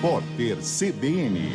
Repórter CBN.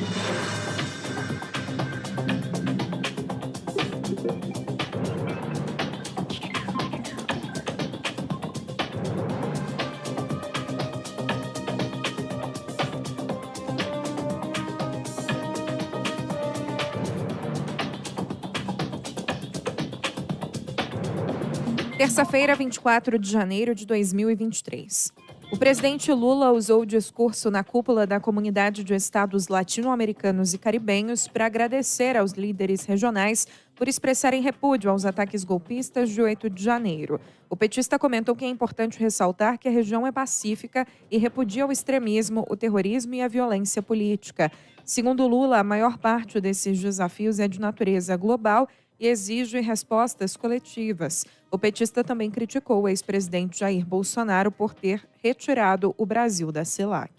Terça-feira, 24 de janeiro de 2023. O presidente Lula usou o discurso na cúpula da Comunidade de Estados Latino-Americanos e Caribenhos para agradecer aos líderes regionais por expressarem repúdio aos ataques golpistas de 8 de janeiro. O petista comentou que é importante ressaltar que a região é pacífica e repudia o extremismo, o terrorismo e a violência política. Segundo Lula, a maior parte desses desafios é de natureza global e exige respostas coletivas. O petista também criticou o ex-presidente Jair Bolsonaro por ter retirado o Brasil da CELAC.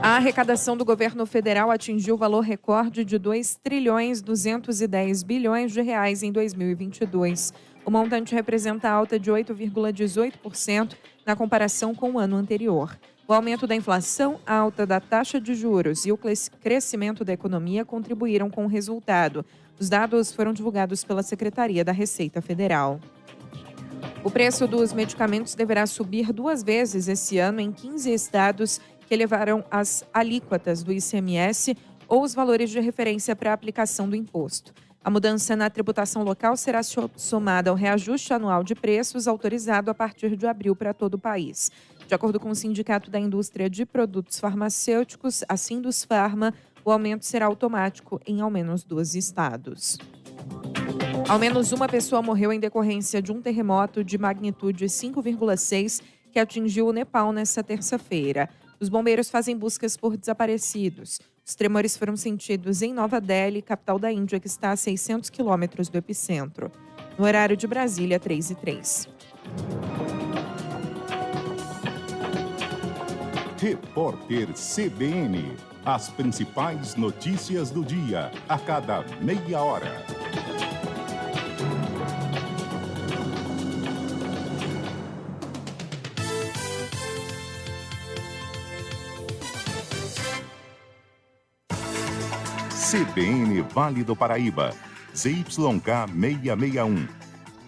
A arrecadação do governo federal atingiu o valor recorde de 2,210 bilhões de reais em 2022. O montante representa alta de 8,18% na comparação com o ano anterior. O aumento da inflação, a alta da taxa de juros e o crescimento da economia contribuíram com o resultado. Os dados foram divulgados pela Secretaria da Receita Federal. O preço dos medicamentos deverá subir 2 vezes esse ano em 15 estados que elevaram as alíquotas do ICMS ou os valores de referência para a aplicação do imposto. A mudança na tributação local será somada ao reajuste anual de preços autorizado a partir de abril para todo o país. De acordo com o Sindicato da Indústria de Produtos Farmacêuticos, a Sindusfarma, o aumento será automático em ao menos 2 estados. Ao menos uma pessoa morreu em decorrência de um terremoto de magnitude 5,6 que atingiu o Nepal nesta terça-feira. Os bombeiros fazem buscas por desaparecidos. Os tremores foram sentidos em Nova Delhi, capital da Índia, que está a 600 quilômetros do epicentro. No horário de Brasília, 3h03. Repórter CBN. As principais notícias do dia, a cada meia hora. CBN Vale do Paraíba, ZYK 661,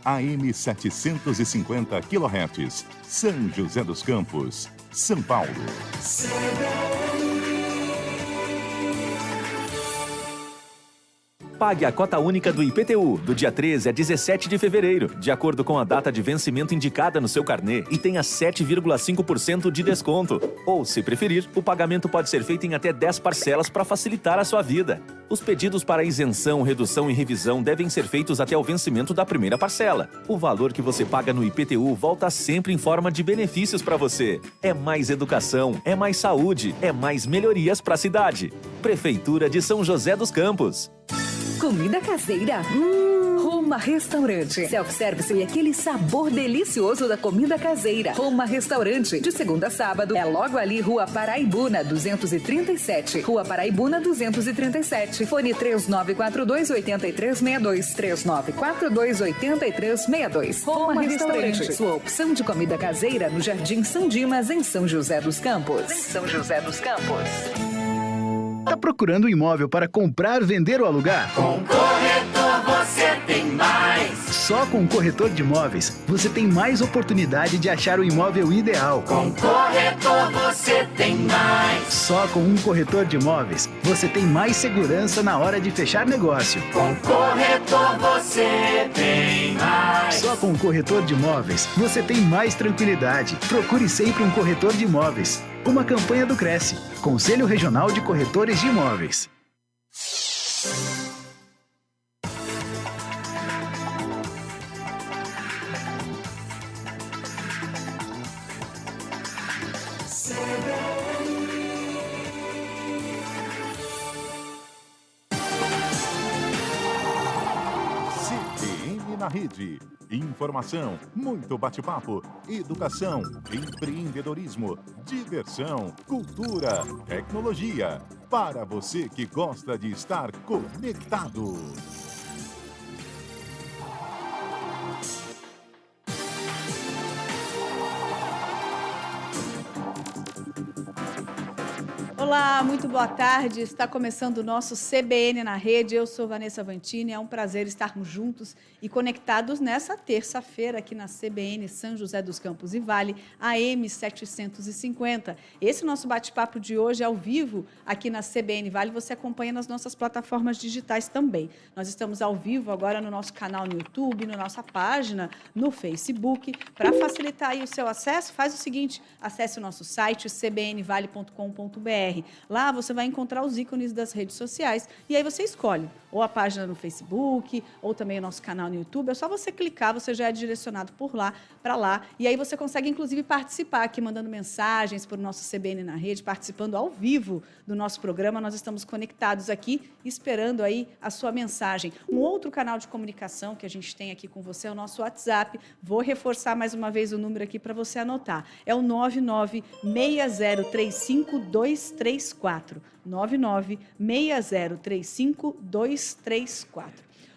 AM 750 kHz, São José dos Campos, São Paulo. Pague a cota única do IPTU, do dia 13 a 17 de fevereiro, de acordo com a data de vencimento indicada no seu carnê e tenha 7,5% de desconto. Ou, se preferir, o pagamento pode ser feito em até 10 parcelas para facilitar a sua vida. Os pedidos para isenção, redução e revisão devem ser feitos até o vencimento da primeira parcela. O valor que você paga no IPTU volta sempre em forma de benefícios para você. É mais educação, é mais saúde, é mais melhorias para a cidade. Prefeitura de São José dos Campos. Comida caseira? Roma Restaurante. Self-service e aquele sabor delicioso da comida caseira. Roma Restaurante. De segunda a sábado. É logo ali, Rua Paraibuna, 237. Rua Paraibuna, 237. Fone 3942-8362. 3942-8362. Roma Restaurante. Sua opção de comida caseira no Jardim São Dimas, em São José dos Campos. Tá procurando um imóvel para comprar, vender ou alugar? Com o corretor você tem mais. Só com o corretor de imóveis você tem mais oportunidade de achar o imóvel ideal. Com o corretor você tem mais. Só com um corretor de imóveis você tem mais segurança na hora de fechar negócio. Com o corretor você tem mais. Só com o corretor de imóveis você tem mais tranquilidade. Procure sempre um corretor de imóveis. Uma campanha do Cresce, Conselho Regional de Corretores de Imóveis. CBN na rede. Informação, muito bate-papo, educação, empreendedorismo, diversão, cultura, tecnologia. Para você que gosta de estar conectado. Olá, muito boa tarde. Está começando o nosso CBN na Rede. Eu sou Vanessa Vantini. É um prazer estarmos juntos e conectados nessa terça-feira aqui na CBN São José dos Campos e Vale, AM 750. Esse nosso bate-papo de hoje é ao vivo aqui na CBN Vale. Você acompanha nas nossas plataformas digitais também. Nós estamos ao vivo agora no nosso canal no YouTube, na nossa página no Facebook. Para facilitar aí o seu acesso, faz o seguinte, acesse o nosso site, cbnvale.com.br. Lá você vai encontrar os ícones das redes sociais e aí você escolhe ou a página no Facebook ou também o nosso canal no YouTube. É só você clicar, você já é direcionado por lá, para lá. E aí você consegue, inclusive, participar aqui, mandando mensagens para o nosso CBN na Rede, participando ao vivo do nosso programa. Nós estamos conectados aqui, esperando aí a sua mensagem. Um outro canal de comunicação que a gente tem aqui com você é o nosso WhatsApp. Vou reforçar mais uma vez o número aqui para você anotar. É o 996035-234. 996035-234.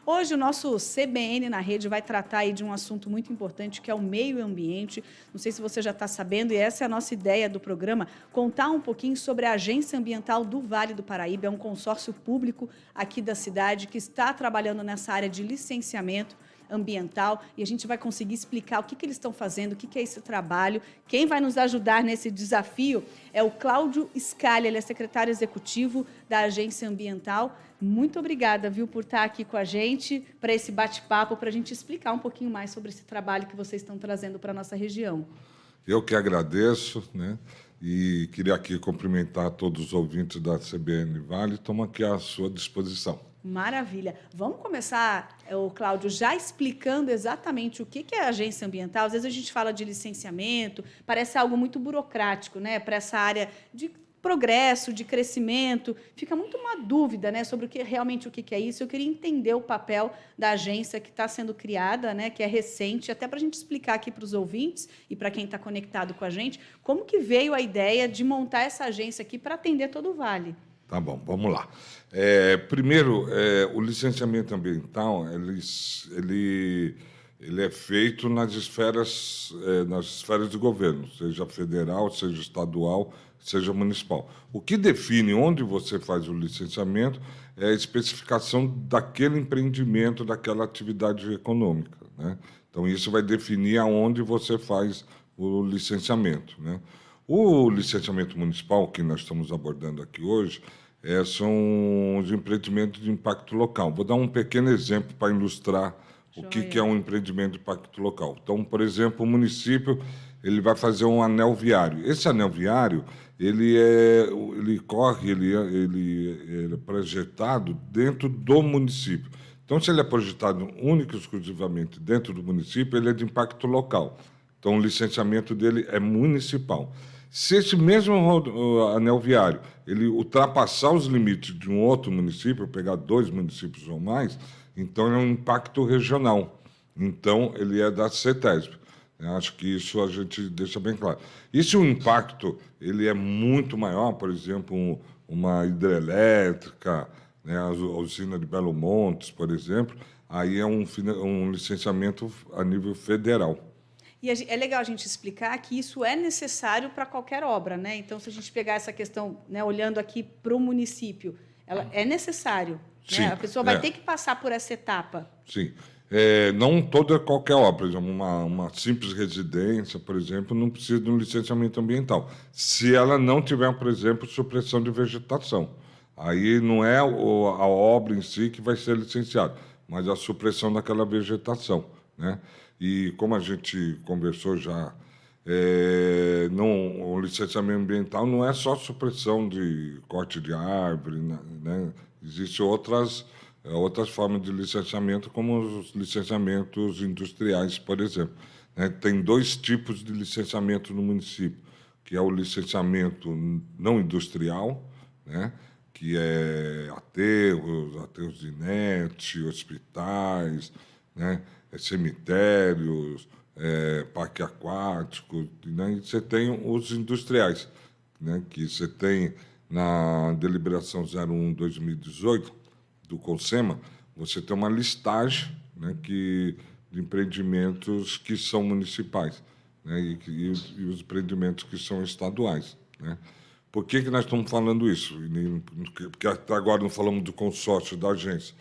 Hoje o nosso CBN na Rede vai tratar aí de um assunto muito importante, que é o meio ambiente. Não sei se você já está sabendo, e essa é a nossa ideia do programa, contar um pouquinho sobre a Agência Ambiental do Vale do Paraíba. É um consórcio público aqui da cidade que está trabalhando nessa área de licenciamento ambiental, e a gente vai conseguir explicar o que eles estão fazendo, o que é esse trabalho. Quem vai nos ajudar nesse desafio é o Cláudio Scali, ele é secretário executivo da Agência Ambiental. Muito obrigada, viu, por estar aqui com a gente para esse bate-papo, para a gente explicar um pouquinho mais sobre esse trabalho que vocês estão trazendo para a nossa região. Eu que agradeço, né? E queria aqui cumprimentar todos os ouvintes da CBN Vale, estamos aqui à sua disposição. Maravilha. Vamos começar, Cláudio, já explicando exatamente o que é a agência ambiental. Às vezes a gente fala de licenciamento, parece algo muito burocrático, né? Para essa área de progresso, de crescimento. Fica muito uma dúvida, né, sobre realmente o que é isso. Eu queria entender o papel da agência que está sendo criada, né, que é recente, até para a gente explicar aqui para os ouvintes e para quem está conectado com a gente, como que veio a ideia de montar essa agência aqui para atender todo o Vale. Tá bom, vamos lá. Primeiro, o licenciamento ambiental ele é feito nas esferas de governo, seja federal, seja estadual, seja municipal. O que define onde você faz o licenciamento é a especificação daquele empreendimento, daquela atividade econômica, né? Então, isso vai definir aonde você faz o licenciamento, né? O licenciamento municipal, que nós estamos abordando aqui hoje, são os empreendimentos de impacto local. Vou dar um pequeno exemplo para ilustrar o que é um empreendimento de impacto local. Então, por exemplo, o município ele vai fazer um anel viário. Esse anel viário ele é projetado dentro do município. Então, se ele é projetado único e exclusivamente dentro do município, ele é de impacto local. Então, o licenciamento dele é municipal. Se esse mesmo anel viário ele ultrapassar os limites de um outro município, pegar 2 municípios ou mais, então é um impacto regional. Então, ele é da CETESB. Acho que isso a gente deixa bem claro. E se o impacto ele é muito maior, por exemplo, uma hidrelétrica, né, a usina de Belo Montes, por exemplo, aí é um licenciamento a nível federal. E é legal a gente explicar que isso é necessário para qualquer obra, né? Então, se a gente pegar essa questão, né, olhando aqui para o município, ela é necessário. Sim, né? A pessoa vai ter que passar por essa etapa. Sim. Não toda qualquer obra, por exemplo, uma simples residência, por exemplo, não precisa de um licenciamento ambiental. Se ela não tiver, por exemplo, supressão de vegetação. Aí não é a obra em si que vai ser licenciada, mas a supressão daquela vegetação, né? E como a gente conversou já, o licenciamento ambiental não é só supressão de corte de árvore, né? Existem outras formas de licenciamento, como os licenciamentos industriais, por exemplo, né? Tem 2 tipos de licenciamento no município, que é o licenciamento não industrial, né? Que é aterros de net, hospitais, né? Cemitérios, parque aquático, né? E você tem os industriais, né? Que você tem na deliberação 01/2018 do CONSEMA, você tem uma listagem, né, de empreendimentos que são municipais, né, e os empreendimentos que são estaduais, né? Por que nós estamos falando isso? Porque até agora não falamos do consórcio da agência.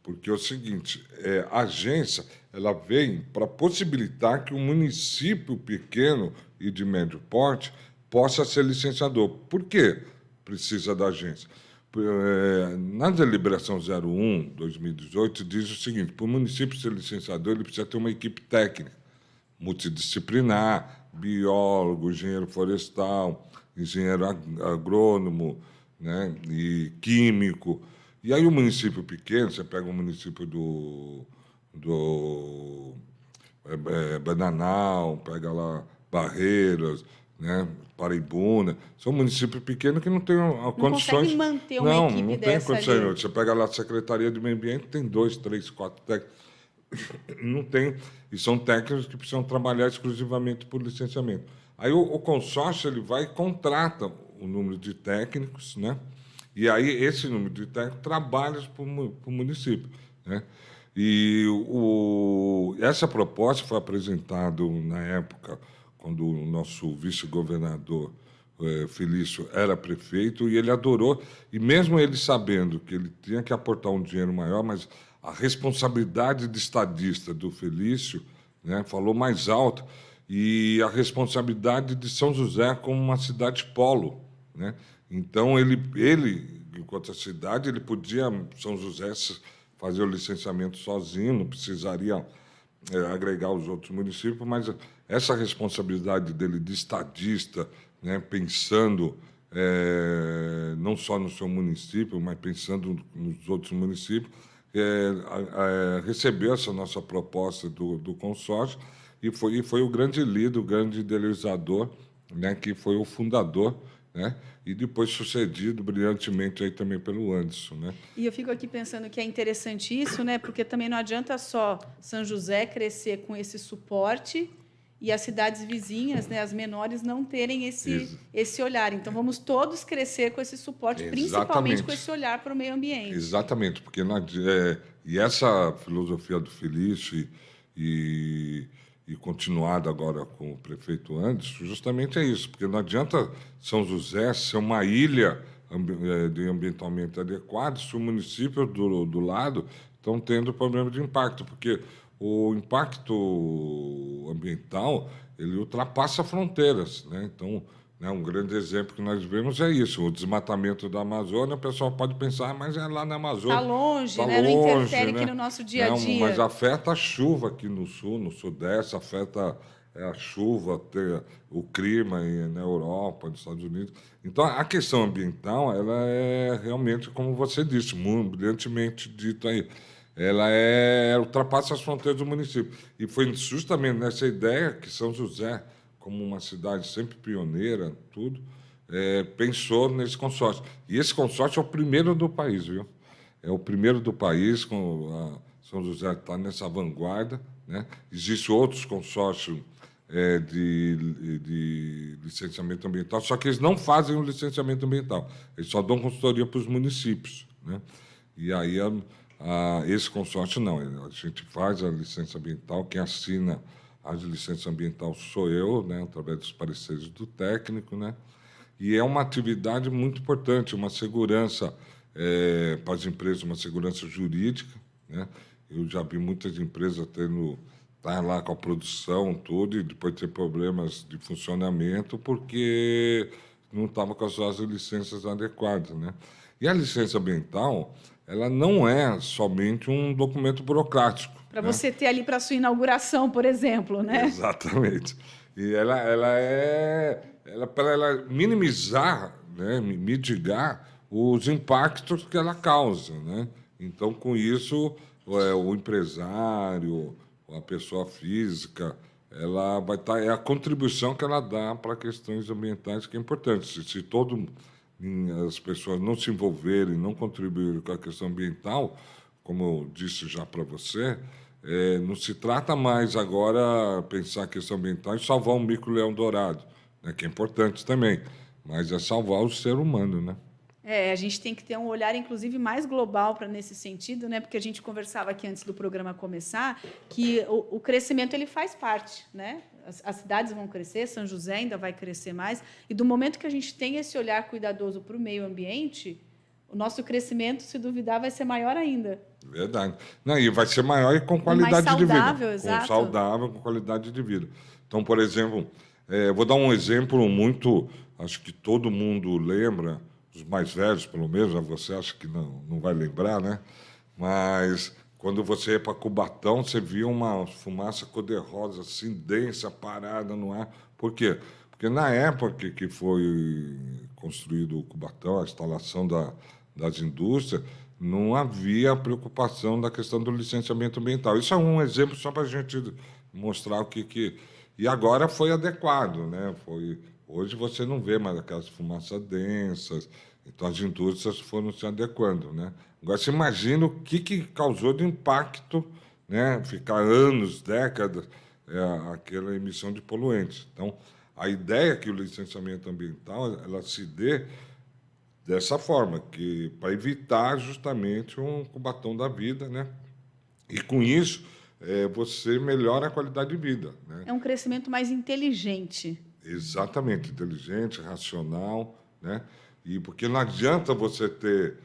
Porque é o seguinte, a agência ela vem para possibilitar que um município pequeno e de médio porte possa ser licenciador. Por quê precisa da agência? Na deliberação 01/2018 diz o seguinte: para o município ser licenciador, ele precisa ter uma equipe técnica, multidisciplinar, biólogo, engenheiro florestal, engenheiro agrônomo, né, e químico. E aí o município pequeno, você pega o município do Bananal, pega lá Barreiras, né, Paraibuna, são municípios pequenos que não têm condições... Não conseguem manter uma equipe dessa ali. Você pega lá a Secretaria de Meio Ambiente, tem 2, 3, 4 técnicos. Não tem, e são técnicos que precisam trabalhar exclusivamente por licenciamento. Aí o consórcio ele vai e contrata o número de técnicos, né? E aí esse número de técnicos trabalha para o município, né? E essa proposta foi apresentada na época, quando o nosso vice-governador Felício era prefeito, e ele adorou, e mesmo ele sabendo que ele tinha que aportar um dinheiro maior, mas a responsabilidade de estadista do Felício, né, falou mais alto, e a responsabilidade de São José como uma cidade polo, né? Então, ele, enquanto a cidade, ele podia, São José, fazer o licenciamento sozinho, não precisaria agregar os outros municípios, mas essa responsabilidade dele de estadista, né, pensando não só no seu município, mas pensando nos outros municípios, recebeu essa nossa proposta do consórcio e foi o grande líder, o grande idealizador, né, que foi o fundador, né, e depois sucedido brilhantemente aí também pelo Anderson, né? E eu fico aqui pensando que é interessante isso, né, porque também não adianta só São José crescer com esse suporte e as cidades vizinhas, né, as menores, não terem esse olhar. Então, vamos todos crescer com esse suporte, principalmente com esse olhar para o meio ambiente. Exatamente, porque e essa filosofia do Felício e continuada agora com o prefeito Anderson, justamente é isso, porque não adianta São José ser uma ilha ambientalmente adequada se o município do lado estão tendo problema de impacto, porque o impacto ambiental ele ultrapassa fronteiras, né? Então, né, um grande exemplo que nós vemos é isso, o desmatamento da Amazônia. O pessoal pode pensar, mas é lá na Amazônia. Está longe, né? Não interfere aqui no nosso dia a dia. Mas afeta a chuva aqui no sul, no sudeste, afeta a chuva, o clima na Europa, nos Estados Unidos. Então, a questão ambiental, ela é realmente, como você disse, muito brilhantemente dito aí, ela ultrapassa as fronteiras do município. E foi justamente nessa ideia que São José, como uma cidade sempre pioneira, pensou nesse consórcio. E esse consórcio é o primeiro do país, viu? É o primeiro do país, São José está nessa vanguarda, né? Existem outros consórcios de licenciamento ambiental, só que eles não fazem o licenciamento ambiental, eles só dão consultoria para os municípios, né? E aí, esse consórcio não, a gente faz a licença ambiental, quem assina a licença ambiental sou eu, né, através dos pareceres do técnico, né? E é uma atividade muito importante, uma segurança para as empresas, uma segurança jurídica, né? Eu já vi muitas empresas estar lá com a produção, tudo, e depois ter problemas de funcionamento porque não estava com as suas licenças adequadas, né? E a licença ambiental, ela não é somente um documento burocrático. Para você ter ali para a sua inauguração, por exemplo, né? Exatamente. E ela para ela minimizar, né, mitigar os impactos que ela causa, né? Então, com isso, o empresário, a pessoa física, ela vai estar... É a contribuição que ela dá para questões ambientais que é importante. Se as pessoas não se envolverem, não contribuírem com a questão ambiental, como eu disse já para você, não se trata mais agora pensar a questão ambiental e salvar um mico-leão dourado, né, que é importante também, mas é salvar o ser humano, né? A gente tem que ter um olhar, inclusive, mais global nesse sentido, né? Porque a gente conversava aqui antes do programa começar que o crescimento ele faz parte, né? As cidades vão crescer, São José ainda vai crescer mais, e do momento que a gente tem esse olhar cuidadoso para o meio ambiente, o nosso crescimento, se duvidar, vai ser maior ainda. Verdade. Não, e vai ser maior e com qualidade mais saudável, de vida. exato. Com saudável, com qualidade de vida. Então, por exemplo, vou dar um exemplo muito, acho que todo mundo lembra, os mais velhos, pelo menos, você acha que não vai lembrar, né? Mas quando você ia para Cubatão, você via uma fumaça cor-de-rosa, assim, densa, parada no ar. Por quê? Porque na época que foi construído o Cubatão, a instalação das indústrias, não havia preocupação da questão do licenciamento ambiental. Isso é um exemplo só para a gente mostrar o que... E agora foi adequado, né? Hoje você não vê mais aquelas fumaças densas, então as indústrias foram se adequando, né? Agora, você imagina o que causou de impacto, né? Ficar anos, décadas, aquela emissão de poluentes. Então, a ideia é que o licenciamento ambiental ela se dê dessa forma, para evitar justamente um Cubatão da vida, né? E, com isso, você melhora a qualidade de vida, né? É um crescimento mais inteligente. Exatamente, inteligente, racional, né? E porque não adianta você ter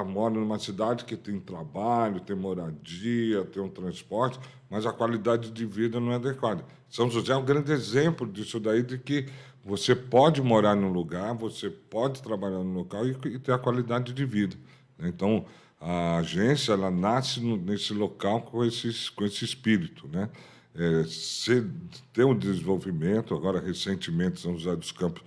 mora numa cidade que tem trabalho, tem moradia, tem um transporte, mas a qualidade de vida não é adequada. São José é um grande exemplo disso daí, de que você pode morar num lugar, você pode trabalhar num local e ter a qualidade de vida, né? Então, a agência ela nasce nesse local com esse espírito, né? Ter um desenvolvimento. Agora, recentemente, São José dos Campos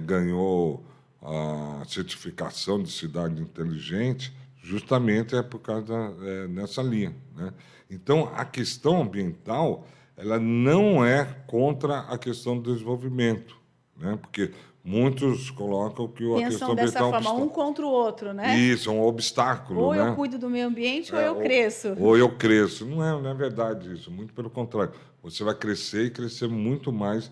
ganhou a certificação de cidade inteligente, justamente por causa nessa linha, né? Então, a questão ambiental ela não é contra a questão do desenvolvimento, né? Porque muitos colocam que a questão ambiental dessa forma, um contra o outro, né? Isso, é um obstáculo. Ou né? eu cuido do meio ambiente ou eu cresço. Ou eu cresço. Não é verdade isso, muito pelo contrário. Você vai crescer e crescer muito mais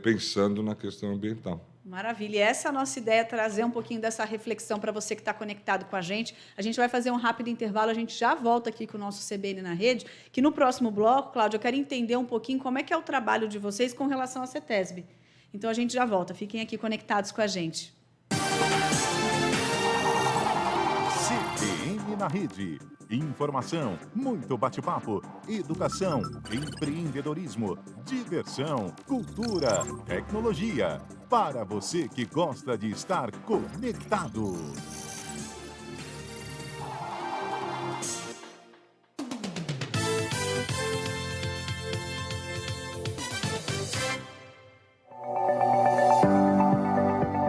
pensando na questão ambiental. Maravilha. E essa é a nossa ideia, trazer um pouquinho dessa reflexão para você que está conectado com a gente. A gente vai fazer um rápido intervalo, a gente já volta aqui com o nosso CBN na Rede, que no próximo bloco, Cláudia, eu quero entender um pouquinho como é que é o trabalho de vocês com relação à CETESB. Então, a gente já volta. Fiquem aqui conectados com a gente. CBN na Rede. Informação, muito bate-papo, educação, empreendedorismo, diversão, cultura, tecnologia. Para você que gosta de estar conectado.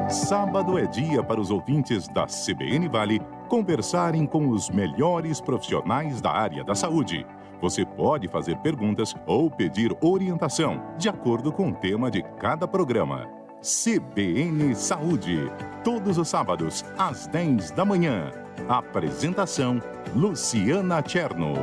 Sábado é dia para os ouvintes da CBN Vale conversarem com os melhores profissionais da área da saúde. Você pode fazer perguntas ou pedir orientação, de acordo com o tema de cada programa. CBN Saúde, todos os sábados, às 10 da manhã. Apresentação, Luciana Cherno.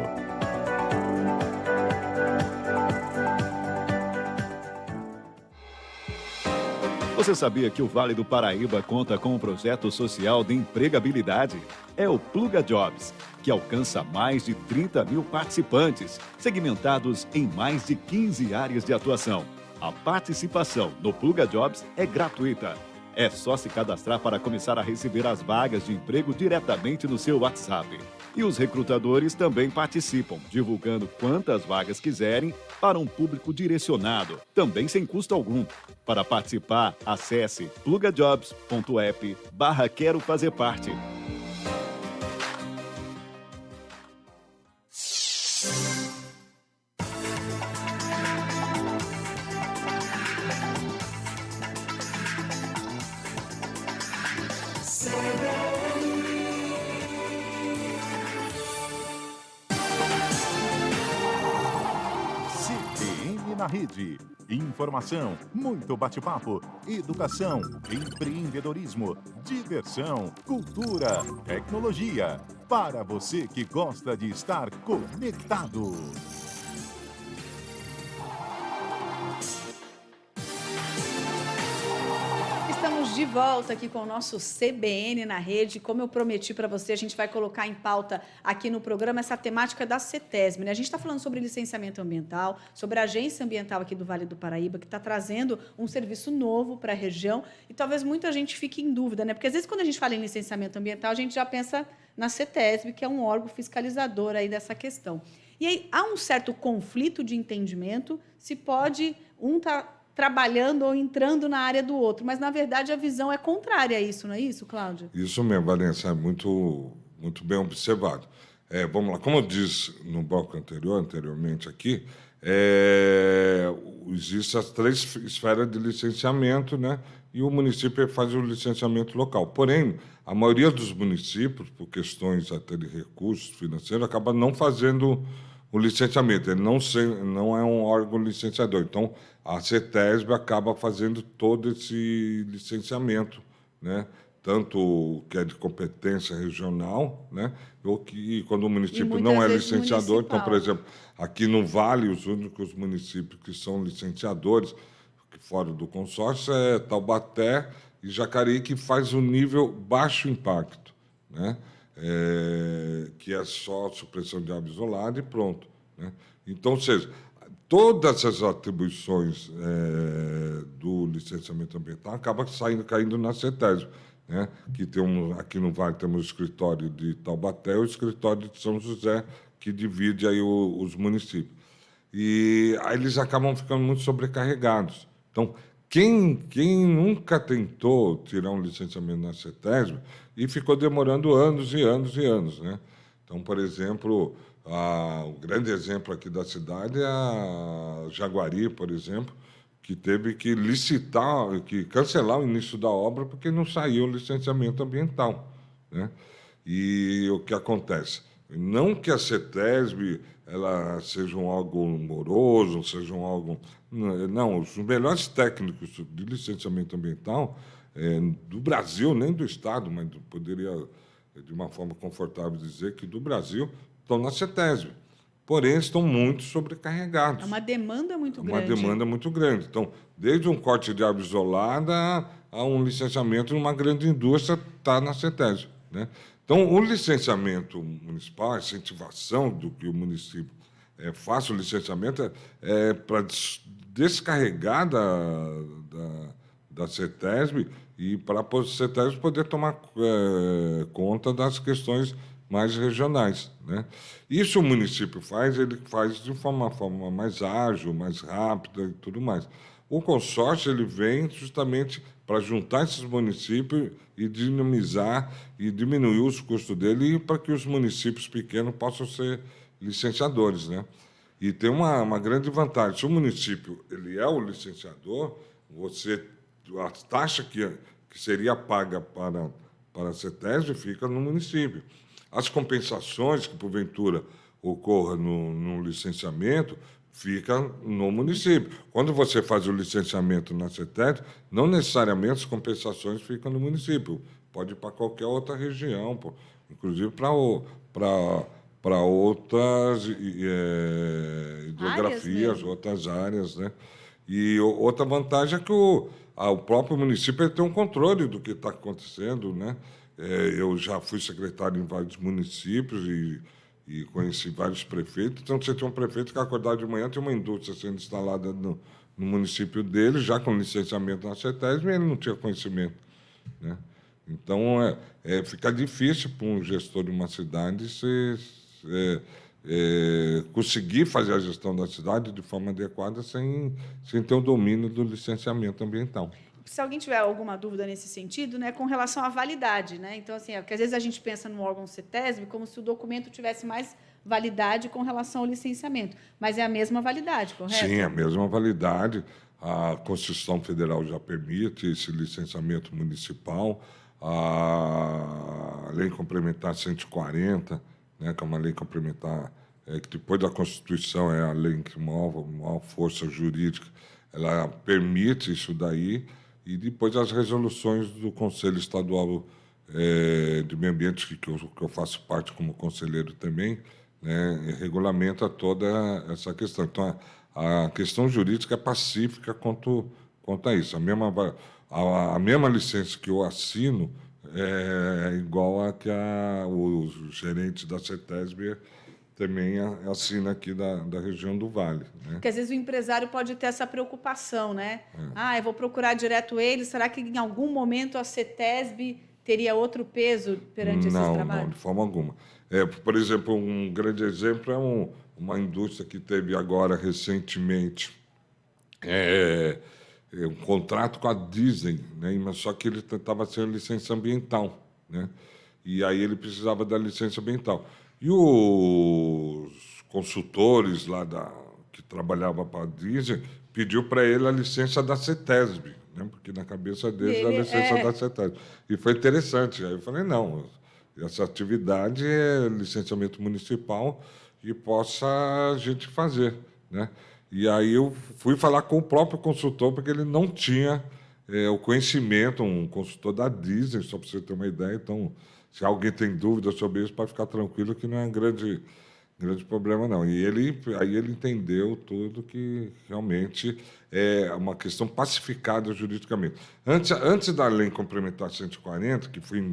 Você sabia que o Vale do Paraíba conta com um projeto social de empregabilidade? É o Pluga Jobs, que alcança mais de 30 mil participantes, segmentados em mais de 15 áreas de atuação. A participação no Pluga Jobs é gratuita. É só se cadastrar para começar a receber as vagas de emprego diretamente no seu WhatsApp. E os recrutadores também participam, divulgando quantas vagas quiserem para um público direcionado, também sem custo algum. Para participar, acesse plugajobs.app/quero fazer parte. CBN na Rede. Informação, muito bate-papo, educação, empreendedorismo, diversão, cultura, tecnologia. Para você que gosta de estar conectado. Estamos de volta aqui com o nosso CBN na rede. Como eu prometi para você, a gente vai colocar em pauta aqui no programa essa temática da CETESB, né? A gente está falando sobre licenciamento ambiental, sobre a agência ambiental aqui do Vale do Paraíba, que está trazendo um serviço novo para a região. E talvez muita gente fique em dúvida, né? Porque às vezes quando a gente fala em licenciamento ambiental, a gente já pensa na CETESB, que é um órgão fiscalizador aí dessa questão. E aí há um certo conflito de entendimento se pode tá trabalhando ou entrando na área do outro, mas, na verdade, a visão é contrária a isso, não é isso, Cláudio? Isso mesmo, Vanessa, é muito bem observado. Vamos lá, como eu disse no bloco anteriormente aqui, existem as 3 esferas de licenciamento, né? E o município faz o licenciamento local. Porém, a maioria dos municípios, por questões até de recursos financeiros, acaba não fazendo o licenciamento. Ele não é um órgão licenciador. Então, a CETESB acaba fazendo todo esse licenciamento, né? Tanto que é de competência regional, né? Ou que, quando o município não é licenciador, então, por exemplo, aqui no Vale, os únicos municípios que são licenciadores, fora do consórcio, é Taubaté e Jacareí, que faz o nível baixo impacto, né? Que é só supressão de água isolada e pronto, né? Então, ou seja, todas as atribuições do licenciamento ambiental acabam caindo na CETESB, né? Que aqui no Vale temos o escritório de Taubaté e o escritório de São José, que divide aí os municípios. E aí eles acabam ficando muito sobrecarregados. Então, quem nunca tentou tirar um licenciamento na CETESB e ficou demorando anos e anos e anos, né? Então, por exemplo, o grande exemplo aqui da cidade é a Jaguari, por exemplo, que teve que licitar, que cancelar o início da obra porque não saiu o licenciamento ambiental, né? E o que acontece? Não que a CETESB ela seja um órgão moroso, seja um órgão... Não, os melhores técnicos de licenciamento ambiental do Brasil, nem do Estado, mas poderia, de uma forma confortável, dizer que do Brasil, estão na CETESB. Porém, estão muito sobrecarregados. É uma demanda muito grande. Uma demanda muito grande. Então, desde um corte de água isolada a um licenciamento numa grande indústria, está na CETESB, né? Então, o licenciamento municipal, a incentivação do que o município faça o licenciamento para descarregar da CETESB e para a CETESB poder tomar conta das questões mais regionais, né? Isso o município ele faz de uma forma mais ágil, mais rápida e tudo mais. O consórcio ele vem justamente para juntar esses municípios e dinamizar e diminuir os custos dele para que os municípios pequenos possam ser licenciadores, né? E tem uma grande vantagem. Se o município ele é o licenciador, a taxa que seria paga para a CETESB fica no município. As compensações que, porventura, ocorram no licenciamento fica no município. Quando você faz o licenciamento na CETESB, não necessariamente as compensações ficam no município. Pode ir para qualquer outra região, inclusive para outras hidrografias, outras áreas, né? E outra vantagem é que o próprio município ele tem um controle do que está acontecendo, né? Eu já fui secretário em vários municípios e conheci vários prefeitos. Então, você tem um prefeito que acordar de manhã tem uma indústria sendo instalada no município dele, já com licenciamento na CETESB, e ele não tinha conhecimento, né? Então, fica difícil para um gestor de uma cidade conseguir fazer a gestão da cidade de forma adequada sem ter o domínio do licenciamento ambiental. Se alguém tiver alguma dúvida nesse sentido, né, com relação à validade, né? Então, assim, porque às vezes a gente pensa no órgão CETESB como se o documento tivesse mais validade com relação ao licenciamento, mas é a mesma validade, correto? Sim, é a mesma validade. A Constituição Federal já permite esse licenciamento municipal. A Lei Complementar 140, né, que é uma lei complementar que depois da Constituição é a lei que maior força jurídica, ela permite isso daí. E depois as resoluções do Conselho Estadual de Meio Ambiente, que eu faço parte como conselheiro também, né, regulamenta toda essa questão. Então, a questão jurídica é pacífica quanto a isso. a mesma licença que eu assino é igual a que os gerentes da CETESB também assina aqui da região do Vale, né? Porque às vezes o empresário pode ter essa preocupação, né? Eu vou procurar direto ele, será que em algum momento a CETESB teria outro peso perante esses trabalhos? Não, de forma alguma. Por exemplo, um grande exemplo é uma indústria que teve agora recentemente um contrato com a Disney, né? Mas só que ele estava sem licença ambiental, né? E aí ele precisava da licença ambiental. E os consultores lá que trabalhavam para a Disney pediu para ele a licença da CETESB, né? Porque na cabeça deles a licença da CETESB. E foi interessante. Aí eu falei, não, essa atividade é licenciamento municipal e possa a gente fazer, né? E aí eu fui falar com o próprio consultor, porque ele não tinha o conhecimento, um consultor da Disney, só para você ter uma ideia. Então, se alguém tem dúvida sobre isso, pode ficar tranquilo que não é um grande problema, não. E aí ele entendeu tudo que realmente é uma questão pacificada juridicamente. Antes da Lei Complementar 140, que foi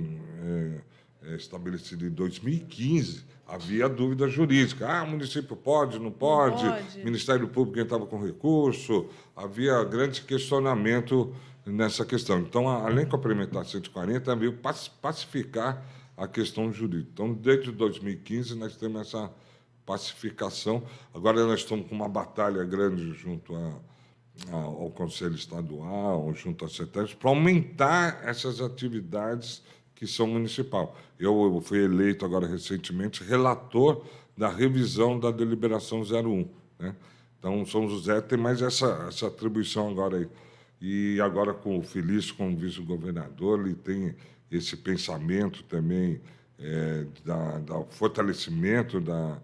estabelecida em 2015, havia dúvida jurídica. O município pode, não pode. Ministério Público entrava com recurso. Havia grande questionamento nessa questão. Então, a Lei Complementar 140 veio pacificar a questão jurídica. Então, desde 2015, nós temos essa pacificação. Agora, nós estamos com uma batalha grande junto ao Conselho Estadual, junto à CETESB, para aumentar essas atividades que são municipal. Eu fui eleito agora recentemente relator da revisão da deliberação 01, né? Então, São José tem mais essa atribuição agora aí. E agora com o Felício, como vice-governador, ele tem esse pensamento também do fortalecimento da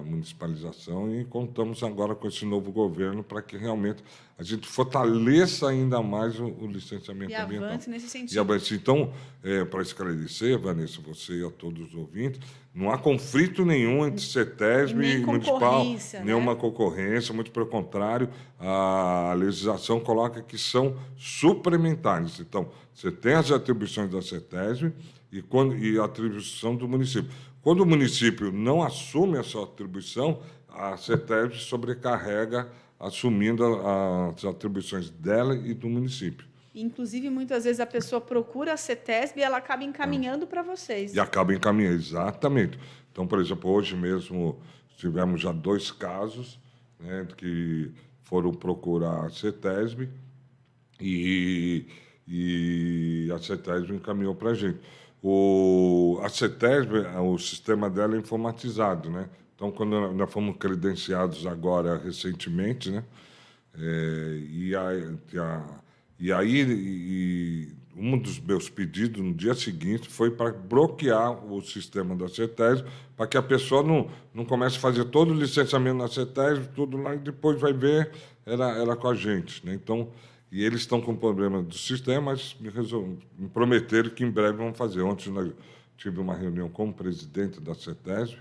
municipalização, e contamos agora com esse novo governo para que realmente a gente fortaleça ainda mais o licenciamento ambiental. E avance nesse sentido. E avance. Então, para esclarecer, Vanessa, você e a todos os ouvintes, não há conflito nenhum entre CETESB e municipal, nenhuma concorrência, muito pelo contrário, a legislação coloca que são suplementares. Então, você tem as atribuições da CETESB e a atribuição do município. Quando o município não assume essa atribuição, a CETESB sobrecarrega, assumindo as atribuições dela e do município. Inclusive, muitas vezes a pessoa procura a CETESB e ela acaba encaminhando para vocês. E acaba encaminhando, exatamente. Então, por exemplo, hoje mesmo tivemos já 2 casos, né, que foram procurar a CETESB e a CETESB encaminhou para a gente. A CETESB, o sistema dela é informatizado, né? Então, quando nós fomos credenciados agora recentemente, né? E aí um dos meus pedidos no dia seguinte foi para bloquear o sistema da CETESB, para que a pessoa não comece a fazer todo o licenciamento na CETESB, tudo lá, e depois vai ver, era com a gente, né? Então, e eles estão com problema do sistema, mas me prometeram que em breve vão fazer. Ontem nós tive uma reunião com o presidente da CETESB,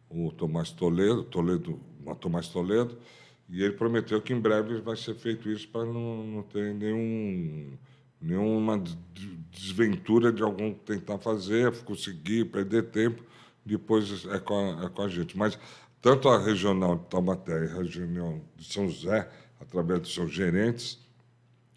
o Tomás Toledo, e ele prometeu que em breve vai ser feito isso para não ter nenhuma desventura de algum tentar fazer, conseguir, perder tempo, depois é com a gente. Mas tanto a regional de Taubaté e a regional de São José, através dos seus gerentes,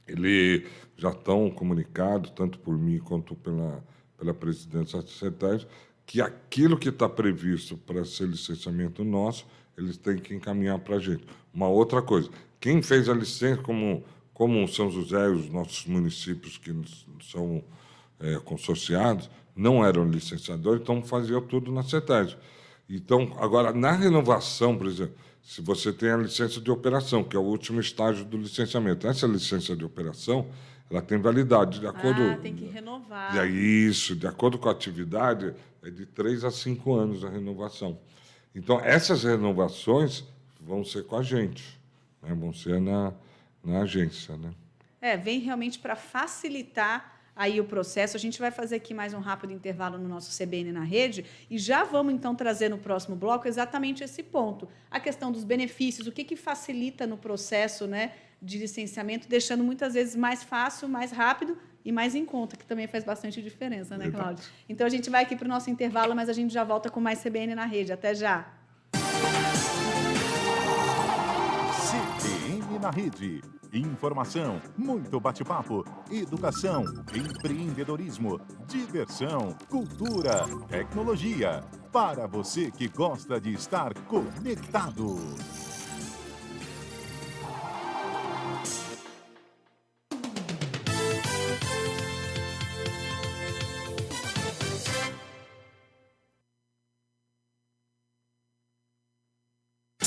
eles já estão comunicados, tanto por mim quanto pela presidência da CETESB, que aquilo que está previsto para ser licenciamento nosso, eles têm que encaminhar para a gente. Uma outra coisa, quem fez a licença, como São José e os nossos municípios que são consorciados, não eram licenciadores, então faziam tudo na CETESB. Então, agora, na renovação, por exemplo, se você tem a licença de operação, que é o último estágio do licenciamento, essa licença de operação, ela tem validade de acordo... tem que renovar. Isso, de acordo com a atividade, é de 3 a 5 anos a renovação. Então, essas renovações vão ser com a gente, né? Vão ser na agência, né? Vem realmente para facilitar aí o processo. A gente vai fazer aqui mais um rápido intervalo no nosso CBN na Rede e já vamos, então, trazer no próximo bloco exatamente esse ponto. A questão dos benefícios, o que facilita no processo, né, de licenciamento, deixando muitas vezes mais fácil, mais rápido e mais em conta, que também faz bastante diferença, né, Cláudio? Então, a gente vai aqui para o nosso intervalo, mas a gente já volta com mais CBN na Rede. Até já! CBN na Rede. Informação, muito bate-papo, educação, empreendedorismo, diversão, cultura, tecnologia. Para você que gosta de estar conectado.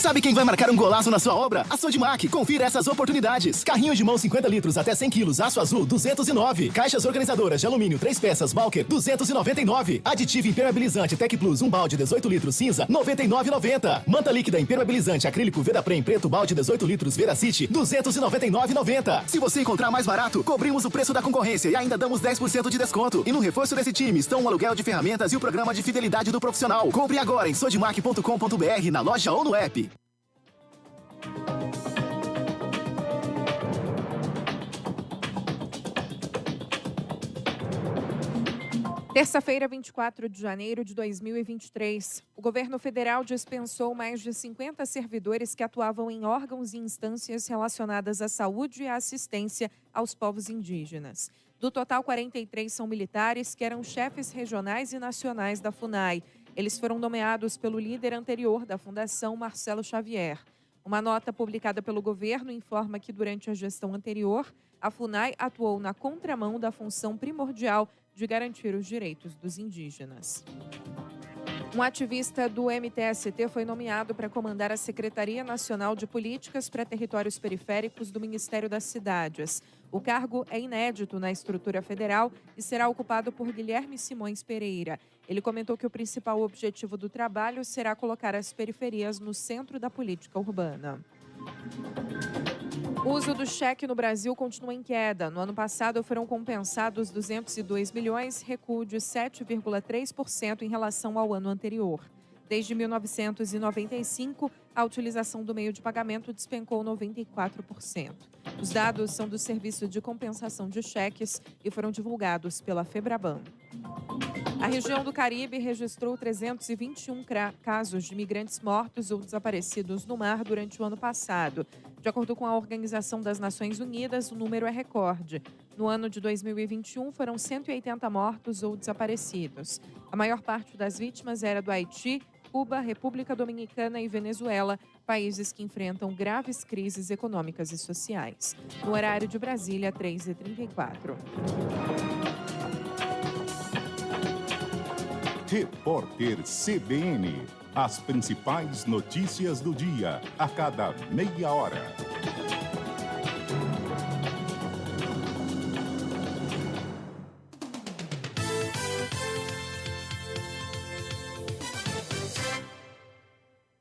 Sabe quem vai marcar um golaço na sua obra? A Sodimac. Confira essas oportunidades. Carrinho de mão 50 litros até 100 quilos, aço azul, 209. Caixas organizadoras de alumínio 3 peças, Balker, 299. Aditivo impermeabilizante Tec Plus, um balde 18 litros cinza, 99,90. Manta líquida impermeabilizante acrílico Vedaprem preto, balde 18 litros Veracity, 299,90. Se você encontrar mais barato, cobrimos o preço da concorrência e ainda damos 10% de desconto. E no reforço desse time estão o aluguel de ferramentas e o programa de fidelidade do profissional. Compre agora em sodimac.com.br, na loja ou no app. Terça-feira, 24 de janeiro de 2023, o governo federal dispensou mais de 50 servidores que atuavam em órgãos e instâncias relacionadas à saúde e à assistência aos povos indígenas. Do total, 43 são militares que eram chefes regionais e nacionais da FUNAI. Eles foram nomeados pelo líder anterior da fundação, Marcelo Xavier. Uma nota publicada pelo governo informa que, durante a gestão anterior, a FUNAI atuou na contramão da função primordial de garantir os direitos dos indígenas. Um ativista do MTST foi nomeado para comandar a Secretaria Nacional de Políticas para Territórios Periféricos do Ministério das Cidades. O cargo é inédito na estrutura federal e será ocupado por Guilherme Simões Pereira. Ele comentou que o principal objetivo do trabalho será colocar as periferias no centro da política urbana. O uso do cheque no Brasil continua em queda. No ano passado, foram compensados 202 milhões, recuo de 7,3% em relação ao ano anterior. Desde 1995, a utilização do meio de pagamento despencou 94%. Os dados são do Serviço de Compensação de Cheques e foram divulgados pela Febraban. A região do Caribe registrou 321 casos de migrantes mortos ou desaparecidos no mar durante o ano passado. De acordo com a Organização das Nações Unidas, o número é recorde. No ano de 2021, foram 180 mortos ou desaparecidos. A maior parte das vítimas era do Haiti, Cuba, República Dominicana e Venezuela, países que enfrentam graves crises econômicas e sociais. No horário de Brasília, 3h34. Repórter CBN. As principais notícias do dia, a cada meia hora.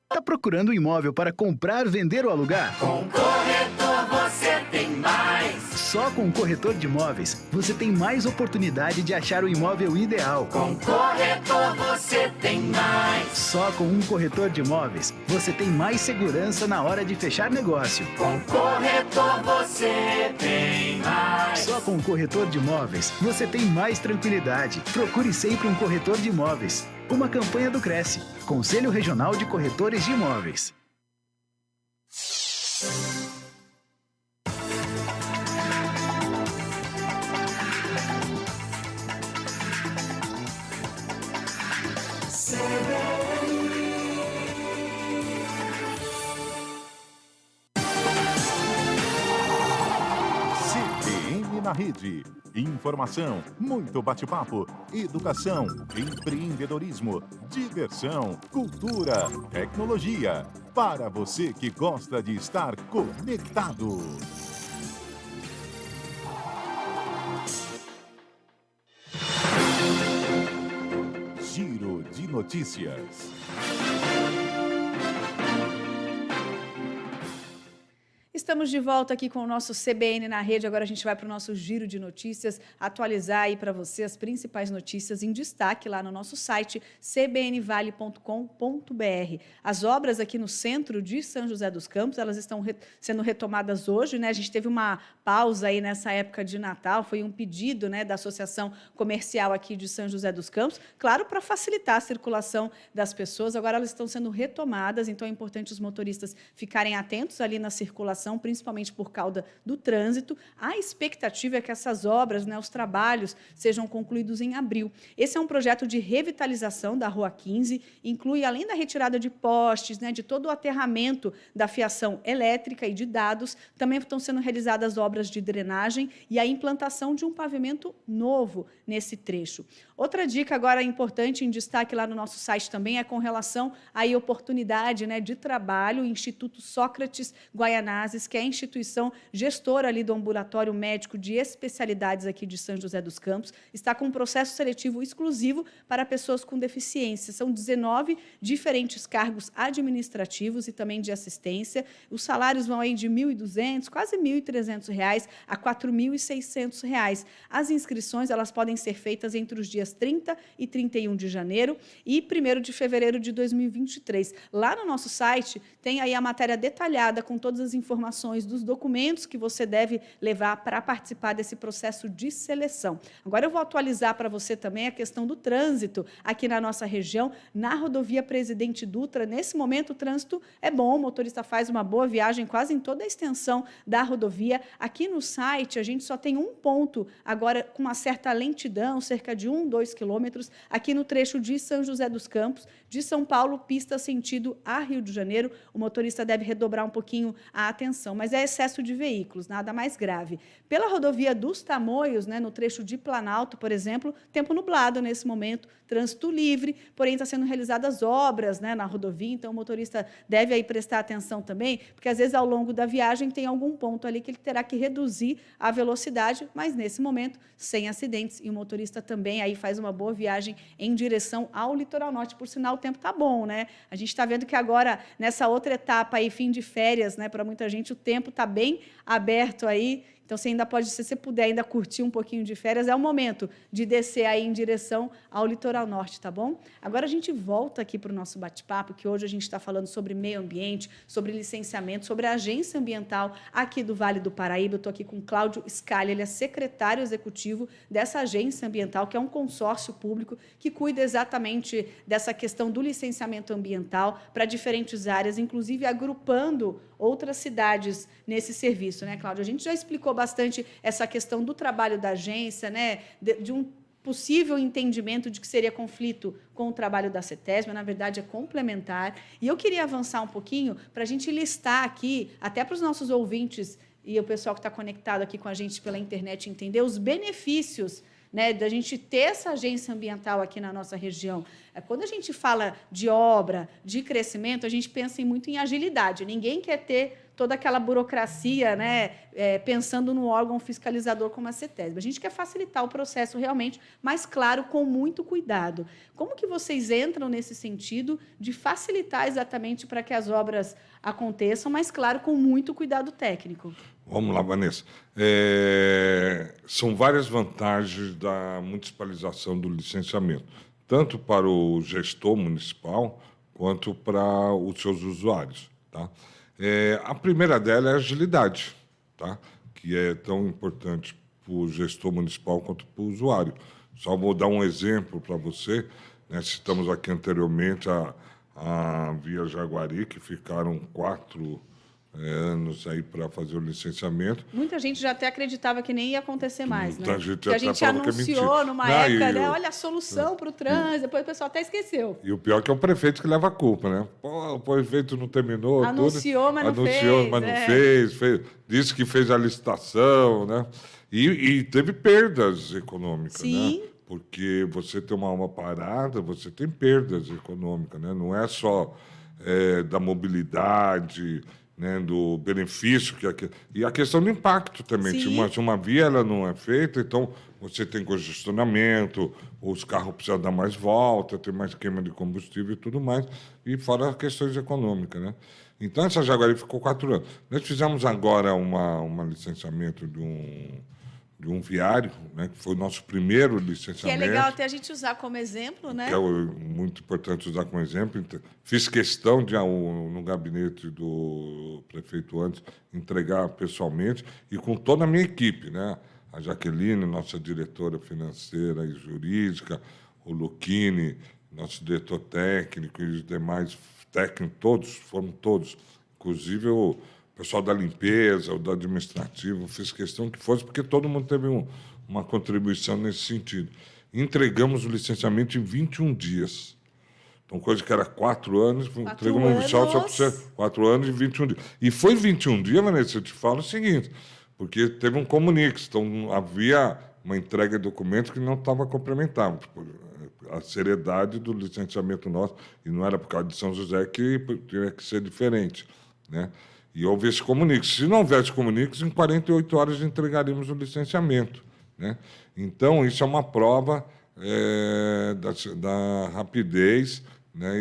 Tá procurando um imóvel para comprar, vender ou alugar? Com Corretor você tem mais. Só com um corretor de imóveis, você tem mais oportunidade de achar o imóvel ideal. Com Corretor você tem mais. Só com um corretor de imóveis, você tem mais segurança na hora de fechar negócio. Com Corretor você tem mais. Só com um corretor de imóveis, você tem mais tranquilidade. Procure sempre um corretor de imóveis. Uma campanha do Cresce, Conselho Regional de Corretores de Imóveis. CBN na Rede. Informação, muito bate-papo, educação, empreendedorismo, diversão, cultura, tecnologia. Para você que gosta de estar conectado. Giro de notícias. Estamos de volta aqui com o nosso CBN na Rede. Agora a gente vai para o nosso giro de notícias, atualizar aí para você as principais notícias em destaque lá no nosso site cbnvale.com.br. As obras aqui no centro de São José dos Campos, elas estão sendo retomadas hoje, né? A gente teve uma pausa aí nessa época de Natal, foi um pedido, né, da Associação Comercial aqui de São José dos Campos, claro, para facilitar a circulação das pessoas. Agora elas estão sendo retomadas, então é importante os motoristas ficarem atentos ali na circulação, principalmente por causa do trânsito. A expectativa é que essas obras, né, os trabalhos, sejam concluídos em abril. Esse é um projeto de revitalização da Rua 15, inclui, além da retirada de postes, né, de todo o aterramento da fiação elétrica e de dados, também estão sendo realizadas obras de drenagem e a implantação de um pavimento novo nesse trecho. Outra dica agora importante, em destaque lá no nosso site também, é com relação à oportunidade, né, de trabalho. O Instituto Sócrates Guaianazes, que é a instituição gestora ali do ambulatório médico de especialidades aqui de São José dos Campos, está com um processo seletivo exclusivo para pessoas com deficiência. São 19 diferentes cargos administrativos e também de assistência. Os salários vão aí de R$ 1.200, quase R$ 1.300 a R$ 4.600. As inscrições elas podem ser feitas entre os dias 30 e 31 de janeiro e 1º de fevereiro de 2023. Lá no nosso site tem aí a matéria detalhada com todas as informações dos documentos que você deve levar para participar desse processo de seleção. Agora eu vou atualizar para você também a questão do trânsito aqui na nossa região, na rodovia Presidente Dutra. Nesse momento o trânsito é bom, o motorista faz uma boa viagem quase em toda a extensão da rodovia. Aqui no site a gente só tem um ponto agora com uma certa lentidão, cerca de 2 quilômetros, aqui no trecho de São José dos Campos, de São Paulo, pista sentido a Rio de Janeiro. O motorista deve redobrar um pouquinho a atenção, mas é excesso de veículos, nada mais grave. Pela rodovia dos Tamoios, né, no trecho de Planalto, por exemplo, tempo nublado nesse momento, trânsito livre, porém está sendo realizadas obras, né, na rodovia, então o motorista deve aí prestar atenção também, porque às vezes ao longo da viagem tem algum ponto ali que ele terá que reduzir a velocidade, mas nesse momento sem acidentes, e o motorista também aí faz uma boa viagem em direção ao litoral norte. Por sinal, o tempo está bom, né? A gente está vendo que agora, nessa outra etapa aí, fim de férias, né, para muita gente, o tempo está bem aberto aí. Então, você ainda pode, se você puder ainda curtir um pouquinho de férias, é o momento de descer aí em direção ao litoral norte, tá bom? Agora a gente volta aqui para o nosso bate-papo, que hoje a gente está falando sobre meio ambiente, sobre licenciamento, sobre a agência ambiental aqui do Vale do Paraíba. Eu estou aqui com Cláudio Scali, ele é secretário executivo dessa agência ambiental, que é um consórcio público que cuida exatamente dessa questão do licenciamento ambiental para diferentes áreas, inclusive agrupando outras cidades nesse serviço, né, Cláudio? A gente já explicou bastante essa questão do trabalho da agência, né, de um possível entendimento de que seria conflito com o trabalho da CETESB, mas, na verdade, é complementar. E eu queria avançar um pouquinho para a gente listar aqui, até para os nossos ouvintes e o pessoal que está conectado aqui com a gente pela internet entender os benefícios, né, da gente ter essa agência ambiental aqui na nossa região. Quando a gente fala de obra, de crescimento, a gente pensa muito em agilidade. Ninguém quer ter toda aquela burocracia, né, pensando no órgão fiscalizador como a CETESB. A gente quer facilitar o processo realmente, mas, claro, com muito cuidado. Como que vocês entram nesse sentido de facilitar exatamente para que as obras aconteçam, mas, claro, com muito cuidado técnico? Vamos lá, Vanessa. São várias vantagens da municipalização do licenciamento, tanto para o gestor municipal quanto para os seus usuários, tá? A primeira dela é a agilidade, tá? Que é tão importante para o gestor municipal quanto para o usuário. Só vou dar um exemplo para você, né? Citamos aqui anteriormente a Via Jaguari, que ficaram 4 anos aí para fazer o licenciamento. Muita gente já até acreditava que nem ia acontecer mais, né? Porque a gente anunciou numa época, né? Olha a solução para o trânsito, depois o pessoal até esqueceu. E o pior é que é o prefeito que leva a culpa, né? Pô, o prefeito não terminou. Anunciou, tudo. mas não fez. Anunciou, mas não fez. Disse que fez a licitação, né? E teve perdas econômicas, Sim. né? Porque você tem uma parada, você tem perdas econômicas, né? Não é só da mobilidade né, do benefício e a questão do impacto também. Sim. Se uma via ela não é feita, então você tem congestionamento, os carros precisam dar mais volta, tem mais queima de combustível e tudo mais, e fora as questões econômicas, né? Então, essa Jaguari ficou 4 anos. Nós fizemos agora um licenciamento de um viário, né, que foi o nosso primeiro licenciamento. Que é legal até a gente usar como exemplo, né? Que é muito importante usar como exemplo. Então, fiz questão de, no gabinete do prefeito antes, entregar pessoalmente e com toda a minha equipe, né? A Jaqueline, nossa diretora financeira e jurídica, o Luquini, nosso diretor técnico e os demais técnicos, foram todos. Inclusive o pessoal da limpeza, o do administrativo, fiz questão que fosse, porque todo mundo teve uma contribuição nesse sentido. Entregamos o licenciamento em 21 dias. Então, coisa que era 4 anos, entregamos um oficial só para ser 4 anos e 21 dias. E foi 21 dias, Vanessa, eu te falo o seguinte, porque teve um comunique, então havia uma entrega de documentos que não estava complementada. A seriedade do licenciamento nosso, e não era por causa de São José que tinha que ser diferente, né? E houve esse comunique. Se não houvesse comuniques, em 48 horas entregaríamos o licenciamento, né? Então, isso é uma prova da rapidez, né?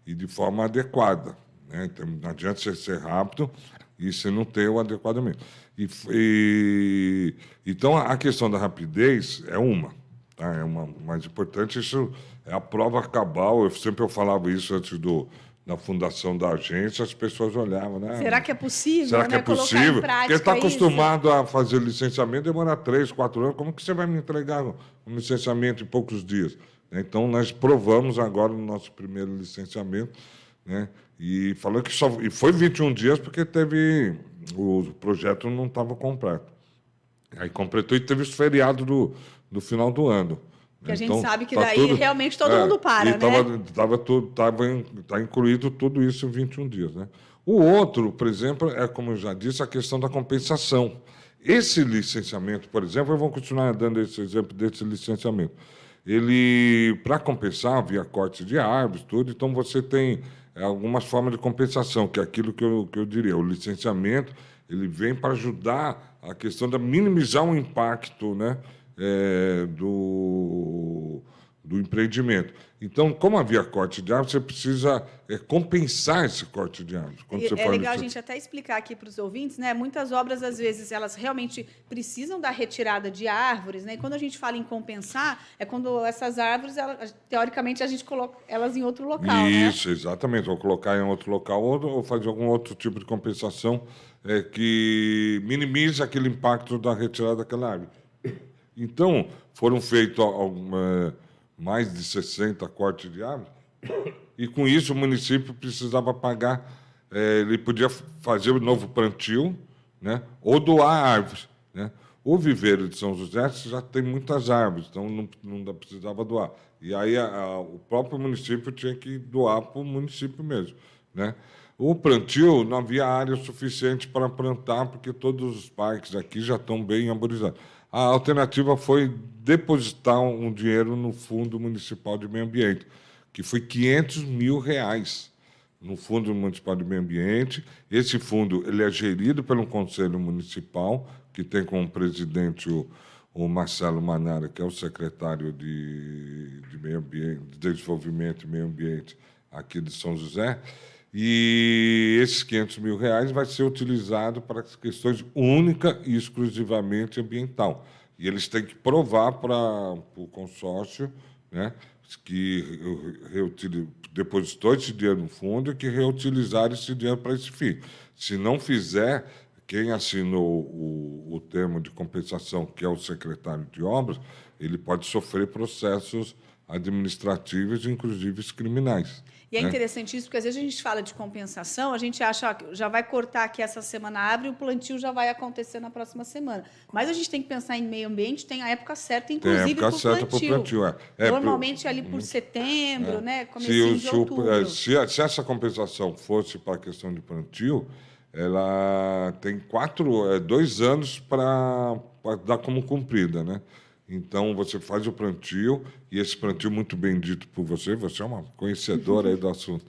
E de forma adequada, né? Então, não adianta você ser rápido e você não ter o adequadamente. Então, a questão da rapidez é uma. Tá? É uma mais importante. Isso é a prova cabal. Eu falava isso antes da fundação da agência, as pessoas olhavam, né? Será que é possível? Será que é possível? Em prática, porque está acostumado a fazer licenciamento, demora 3, 4 anos. Como que você vai me entregar um licenciamento em poucos dias? Então, nós provamos agora no nosso primeiro licenciamento, né? E falou que e foi 21 dias porque o projeto não estava completo. Aí completou e teve os feriados do final do ano. Que a gente sabe que daí realmente todo mundo para, né? Está incluído tudo isso em 21 dias, né? O outro, por exemplo, é, como eu já disse, a questão da compensação. Esse licenciamento, por exemplo, eu vou continuar dando esse exemplo desse licenciamento. Ele, para compensar, via corte de árvores, tudo, então você tem algumas formas de compensação, que é aquilo que eu diria. O licenciamento ele vem para ajudar a questão de minimizar o impacto, né, do empreendimento. Então, como havia corte de árvores, você precisa compensar esse corte de árvores. É legal a gente até explicar aqui para os ouvintes, né? Muitas obras, às vezes, elas realmente precisam da retirada de árvores, né? E quando a gente fala em compensar, é quando essas árvores, teoricamente, a gente coloca elas em outro local, Isso, né? Exatamente. Ou colocar em outro local ou fazer algum outro tipo de compensação que minimize aquele impacto da retirada daquela árvore. Então, foram feitos mais de 60 cortes de árvores, e com isso o município precisava pagar, ele podia fazer um novo plantio, né, ou doar árvores, né? O viveiro de São José já tem muitas árvores, então não precisava doar. E aí o próprio município tinha que doar para o município mesmo, né? O plantio, não havia área suficiente para plantar, porque todos os parques aqui já estão bem arborizados. A alternativa foi depositar um dinheiro no Fundo Municipal de Meio Ambiente, que foi R$500 mil no Fundo Municipal de Meio Ambiente. Esse fundo ele é gerido pelo Conselho Municipal, que tem como presidente o Marcelo Manara, que é o secretário de Meio Ambiente, de Desenvolvimento e Meio Ambiente aqui de São José. E esses R$500 mil vai ser utilizado para questões única e exclusivamente ambiental. E eles têm que provar para o consórcio, né, que depositou esse dinheiro no fundo e que reutilizaram esse dinheiro para esse fim. Se não fizer, quem assinou o termo de compensação, que é o secretário de obras, ele pode sofrer processos administrativos, inclusive criminais. E é interessante isso, porque às vezes a gente fala de compensação, a gente acha que já vai cortar aqui essa semana a árvore e o plantio já vai acontecer na próxima semana. Mas a gente tem que pensar em meio ambiente, tem a época certa, inclusive, para o plantio. Normalmente ali por setembro, né? Comecinho de outubro. Se essa compensação fosse para a questão de plantio, ela tem 2 anos para dar como cumprida, né? Então, você faz o plantio, e esse plantio, muito bem dito por você é uma conhecedora aí do assunto,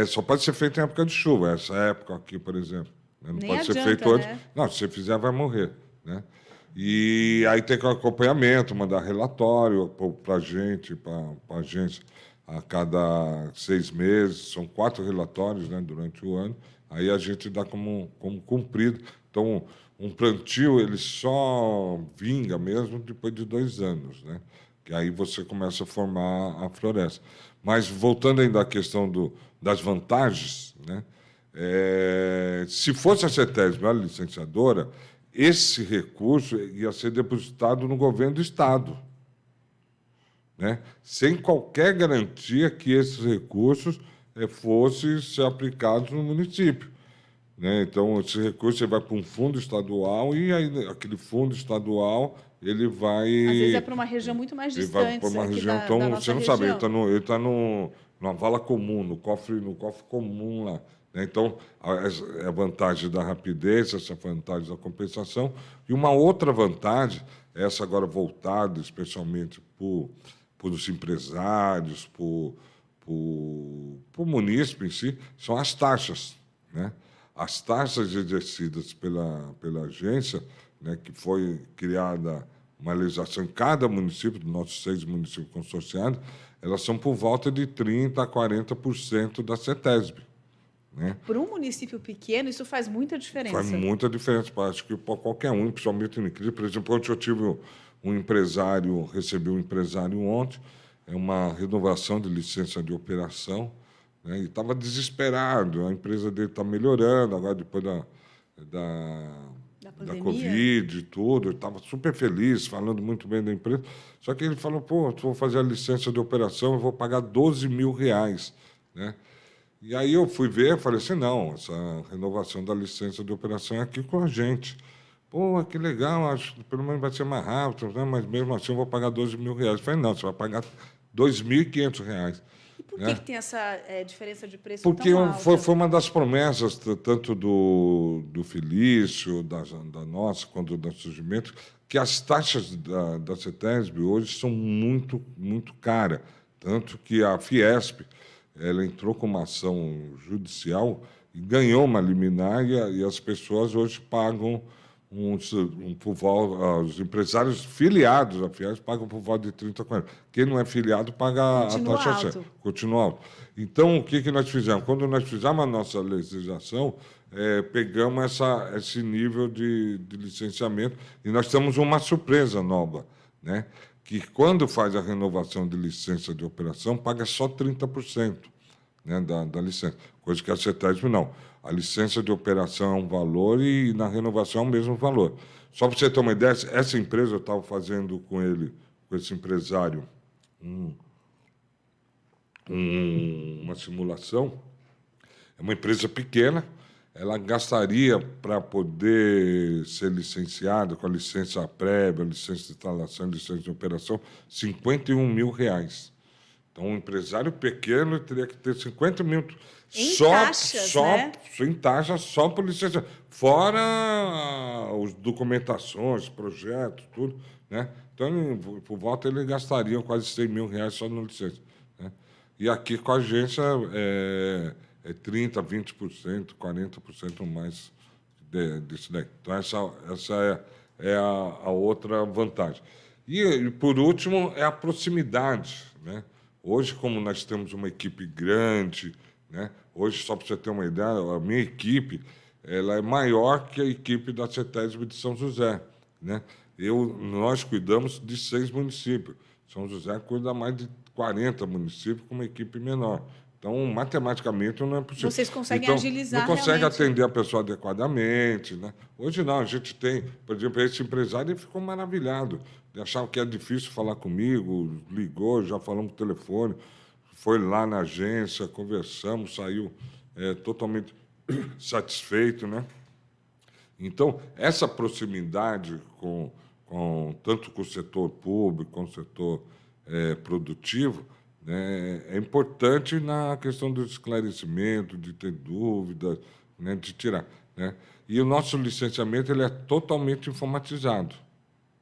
só pode ser feito em época de chuva, essa época aqui, por exemplo. Né? Não Nem pode ser adianta, feito antes. né? Não, se você fizer, vai morrer. Né? E aí tem que acompanhamento, mandar relatório para a gente, para a agência, a cada 6 meses. São 4 relatórios, né, durante o ano. Aí a gente dá como cumprido. Então, um plantio ele só vinga mesmo depois de 2 anos, né? Que aí você começa a formar a floresta. Mas, voltando ainda à questão das vantagens, né? Se fosse a CETESB a licenciadora, esse recurso ia ser depositado no governo do Estado, né? Sem qualquer garantia que esses recursos fossem ser aplicados no município. Né? Então, esse recurso vai para um fundo estadual e aí, aquele fundo estadual ele vai... Às vezes é para uma região muito mais distante. Ele vai para uma região, da então nossa você não região. sabe, ele está numa vala comum, no cofre comum lá. Né? Então, a vantagem da rapidez, essa vantagem da compensação. E uma outra vantagem, essa agora voltada especialmente para os empresários, para o munícipe em si, são as taxas. Né? As taxas exercidas pela agência, né, que foi criada uma legislação em cada município, dos nossos 6 municípios consorciados, elas são por volta de 30% a 40% da CETESB. Né? Para um município pequeno, isso faz muita diferença. Faz muita diferença, acho que para qualquer um, principalmente em crise. Por exemplo, ontem eu tive recebi um empresário ontem, uma renovação de licença de operação, né? E estava desesperado, a empresa dele está melhorando, agora depois da Covid e tudo, ele estava super feliz, falando muito bem da empresa, só que ele falou, vou fazer a licença de operação, eu vou pagar R$12.000, né? E aí eu fui ver, falei assim, não, essa renovação da licença de operação é aqui com a gente. Que legal, acho que pelo menos vai ser mais rápido, né? Mas mesmo assim eu vou pagar R$12.000. Eu falei, não, você vai pagar R$2.500. E por que tem essa diferença de preço Porque tão alta? foi uma das promessas, tanto do Felício, da nossa, quanto do Surgimento, que as taxas da CETESB hoje são muito, muito caras. Tanto que a Fiesp ela entrou com uma ação judicial e ganhou uma liminar, e as pessoas hoje pagam, os empresários filiados à Fiesp pagam por volta de 30% a 40%. Quem não é filiado paga a taxa certa. Continua alto. Então, o que nós fizemos? Quando nós fizemos a nossa legislação, pegamos esse nível de licenciamento e nós temos uma surpresa nova, né? Que quando faz a renovação de licença de operação, paga só 30%, né, da licença, coisa que a CETESB não. A licença de operação é um valor e na renovação é o mesmo valor. Só para você ter uma ideia, essa empresa, eu estava fazendo com esse empresário, uma simulação, é uma empresa pequena, ela gastaria, para poder ser licenciada, com a licença prévia, licença de instalação, licença de operação, R$51.000. Então, um empresário pequeno teria que ter 50 mil em taxas, só por licença. Fora as documentações, projetos, tudo. Né? Então, por volta, ele gastaria quase R$100.000 só na licença. Né? E aqui, com a agência, 30%, 20%, 40% mais disso daí. Então, essa é a outra vantagem. E, por último, é a proximidade. Né? Hoje, como nós temos uma equipe grande, né? Hoje, só para você ter uma ideia, a minha equipe ela é maior que a equipe da CETESB de São José. Né? Nós cuidamos de 6 municípios. São José cuida mais de 40 municípios com uma equipe menor. Então, matematicamente, não é possível. Vocês conseguem agilizar não consegue realmente. atender a pessoa adequadamente. Né? Hoje, não. A gente tem... Por exemplo, esse empresário ele ficou maravilhado. Ele achava que era difícil falar comigo, ligou, já falamos por telefone, foi lá na agência, conversamos, saiu totalmente satisfeito. Né? Então, essa proximidade tanto com o setor público, com o setor produtivo, né, é importante na questão do esclarecimento, de ter dúvidas, né, de tirar. Né? E o nosso licenciamento ele é totalmente informatizado.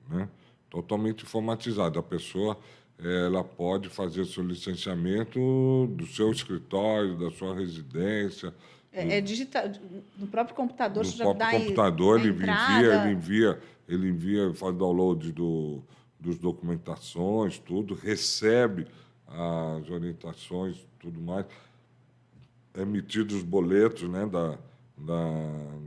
Né? Totalmente informatizado. A pessoa ela pode fazer seu licenciamento do seu escritório, da sua residência. É digital, no próprio computador, No você já próprio dá computador, a ele entrada. envia, faz download dos documentações, tudo, recebe as orientações, tudo mais, emitidos os boletos, né,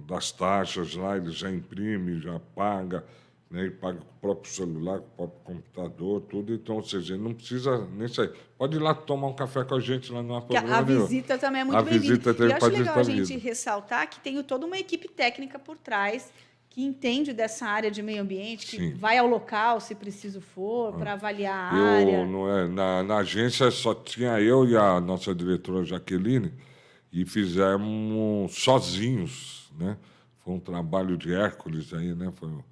das taxas lá, ele já imprime, já paga, né, e paga com o próprio celular, com o próprio computador, tudo. Então, ou seja, ele não precisa nem sair. Pode ir lá tomar um café com a gente, lá não há problema A nenhum. visita também é muito A bem-vinda. visita E também eu acho pode legal estar a gente vindo. ressaltar que tem toda uma equipe técnica por trás que entende dessa área de meio ambiente, que Sim. vai ao local, se preciso for, para avaliar a área. Na agência só tinha eu e a nossa diretora Jaqueline e fizemos sozinhos, né? Foi um trabalho de Hércules aí, né? Foram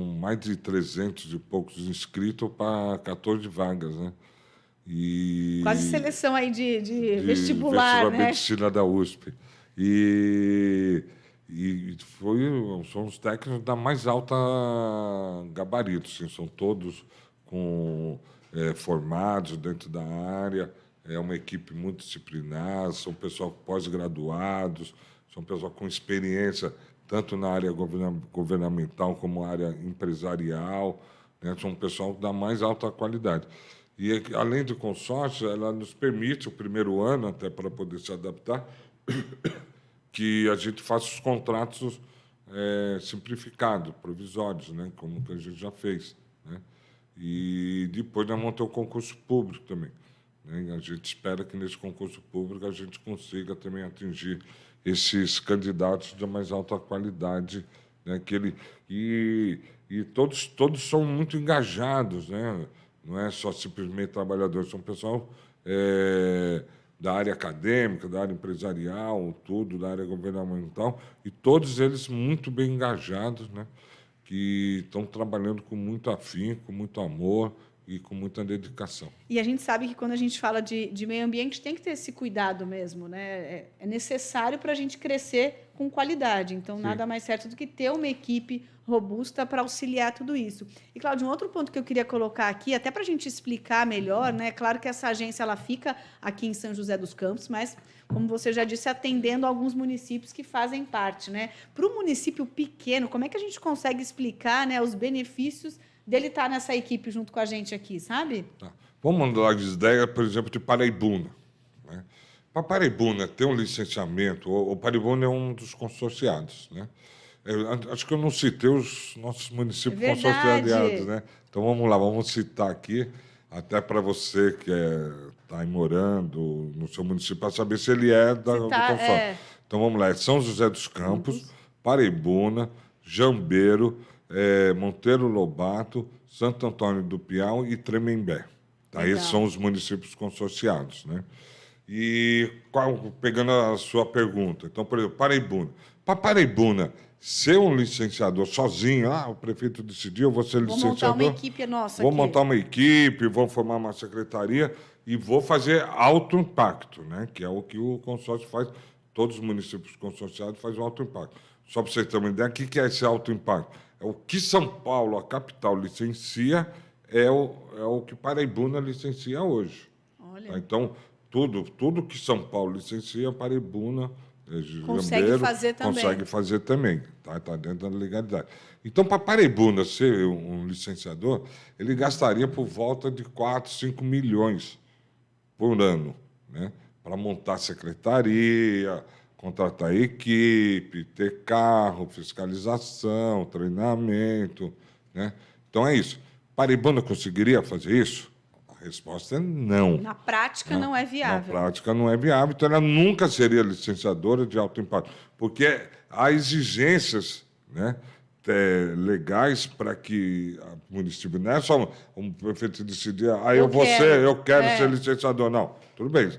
mais de 300 e poucos inscritos para 14 vagas, né? Quase seleção aí de vestibular, né? Medicina da USP. São os técnicos da mais alta gabarito, assim, são todos formados dentro da área, é uma equipe multidisciplinar, são pessoal pós-graduados, são pessoal com experiência tanto na área governamental como na área empresarial, né? São pessoal da mais alta qualidade. E, além do consórcio, ela nos permite, o primeiro ano, até para poder se adaptar, que a gente faça os contratos simplificados, provisórios, né? Como que a gente já fez, né? E depois nós vamos ter o concurso público também, né? A gente espera que nesse concurso público a gente consiga também atingir esses candidatos da mais alta qualidade, né? E todos são muito engajados, né? Não é só simplesmente trabalhadores, são pessoal da área acadêmica, da área empresarial, tudo, da área governamental, e todos eles muito bem engajados, né? Que estão trabalhando com muito afinco, com muito amor e com muita dedicação. E a gente sabe que quando a gente fala de meio ambiente, tem que ter esse cuidado mesmo, né? É necessário para a gente crescer com qualidade. Então, Sim. nada mais certo do que ter uma equipe robusta para auxiliar tudo isso. E, Cláudio, um outro ponto que eu queria colocar aqui, até para a gente explicar melhor, né? Claro que essa agência ela fica aqui em São José dos Campos, mas, como você já disse, atendendo alguns municípios que fazem parte, né? Para o município pequeno, como é que a gente consegue explicar, né, os benefícios dele estar nessa equipe junto com a gente aqui, sabe? Tá. Vamos mandar as ideias, por exemplo, de Paraibuna, né? Para Paraibuna ter um licenciamento, o Paraibuna é um dos consorciados, né? Acho que eu não citei os nossos municípios consorciados, né? Então vamos lá, vamos citar aqui, até para você que está aí morando no seu município, para saber se ele é do consórcio. Então vamos lá, São José dos Campos, Paraibuna, Jambeiro, Monteiro Lobato, Santo Antônio do Piau e Tremembé. Tá? Esses são os municípios consorciados, né? E pegando a sua pergunta, então, por exemplo, Paraibuna. Para Paraibuna ser um licenciador sozinho, o prefeito decidiu, eu vou ser licenciador. Vou montar uma equipe nossa Vou aqui. montar uma equipe, vou formar uma secretaria e vou fazer alto impacto, né? Que é o que o consórcio faz. Todos os municípios consorciados fazem o alto impacto. Só para vocês terem uma ideia, o que é esse alto impacto? É o que São Paulo, a capital, licencia, é o que Paraibuna licencia hoje. Olha. Tá? Então, tudo que São Paulo licencia, Paraibuna, Consegue fazer também. Consegue fazer também. Tá dentro da legalidade. Então, para Paraibuna ser um licenciador, ele gastaria por volta de 4, 5 milhões por ano, né? Para montar secretaria, contratar equipe, ter carro, fiscalização, treinamento, né? Então, é isso. Paraibuna conseguiria fazer isso? A resposta é não. Na prática, não é viável. Na prática, não é viável. Então, ela nunca seria licenciadora de alto impacto, porque há exigências, né, legais para que o município... Não é só um prefeito decidir, eu quero ser licenciador. Não, tudo bem.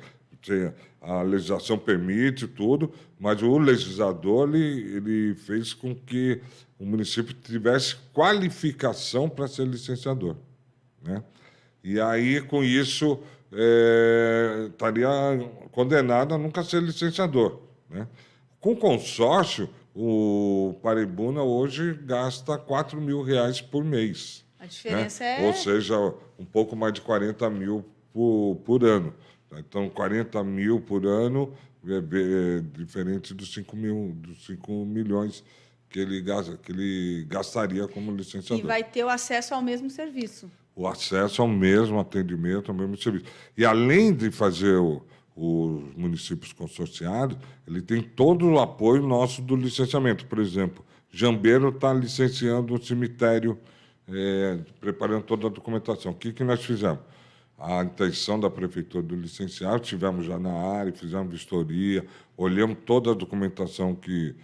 A legislação permite tudo, mas o legislador ele fez com que o município tivesse qualificação para ser licenciador, né? E aí, com isso, estaria condenado a nunca ser licenciador, né? Com consórcio, o Paraibuna hoje gasta R$ 4.000 por mês. A diferença né? Ou seja, um pouco mais de 40 mil por ano. Então, 40 mil por ano é diferente dos 5 milhões que ele gastaria como licenciador. E vai ter o acesso ao mesmo serviço. O acesso ao mesmo atendimento, ao mesmo serviço. E, além de fazer os municípios consorciados, ele tem todo o apoio nosso do licenciamento. Por exemplo, Jambeiro está licenciando um cemitério, preparando toda a documentação. O que nós fizemos? A intenção da prefeitura do licenciar, estivemos já na área, fizemos vistoria, olhamos toda a documentação que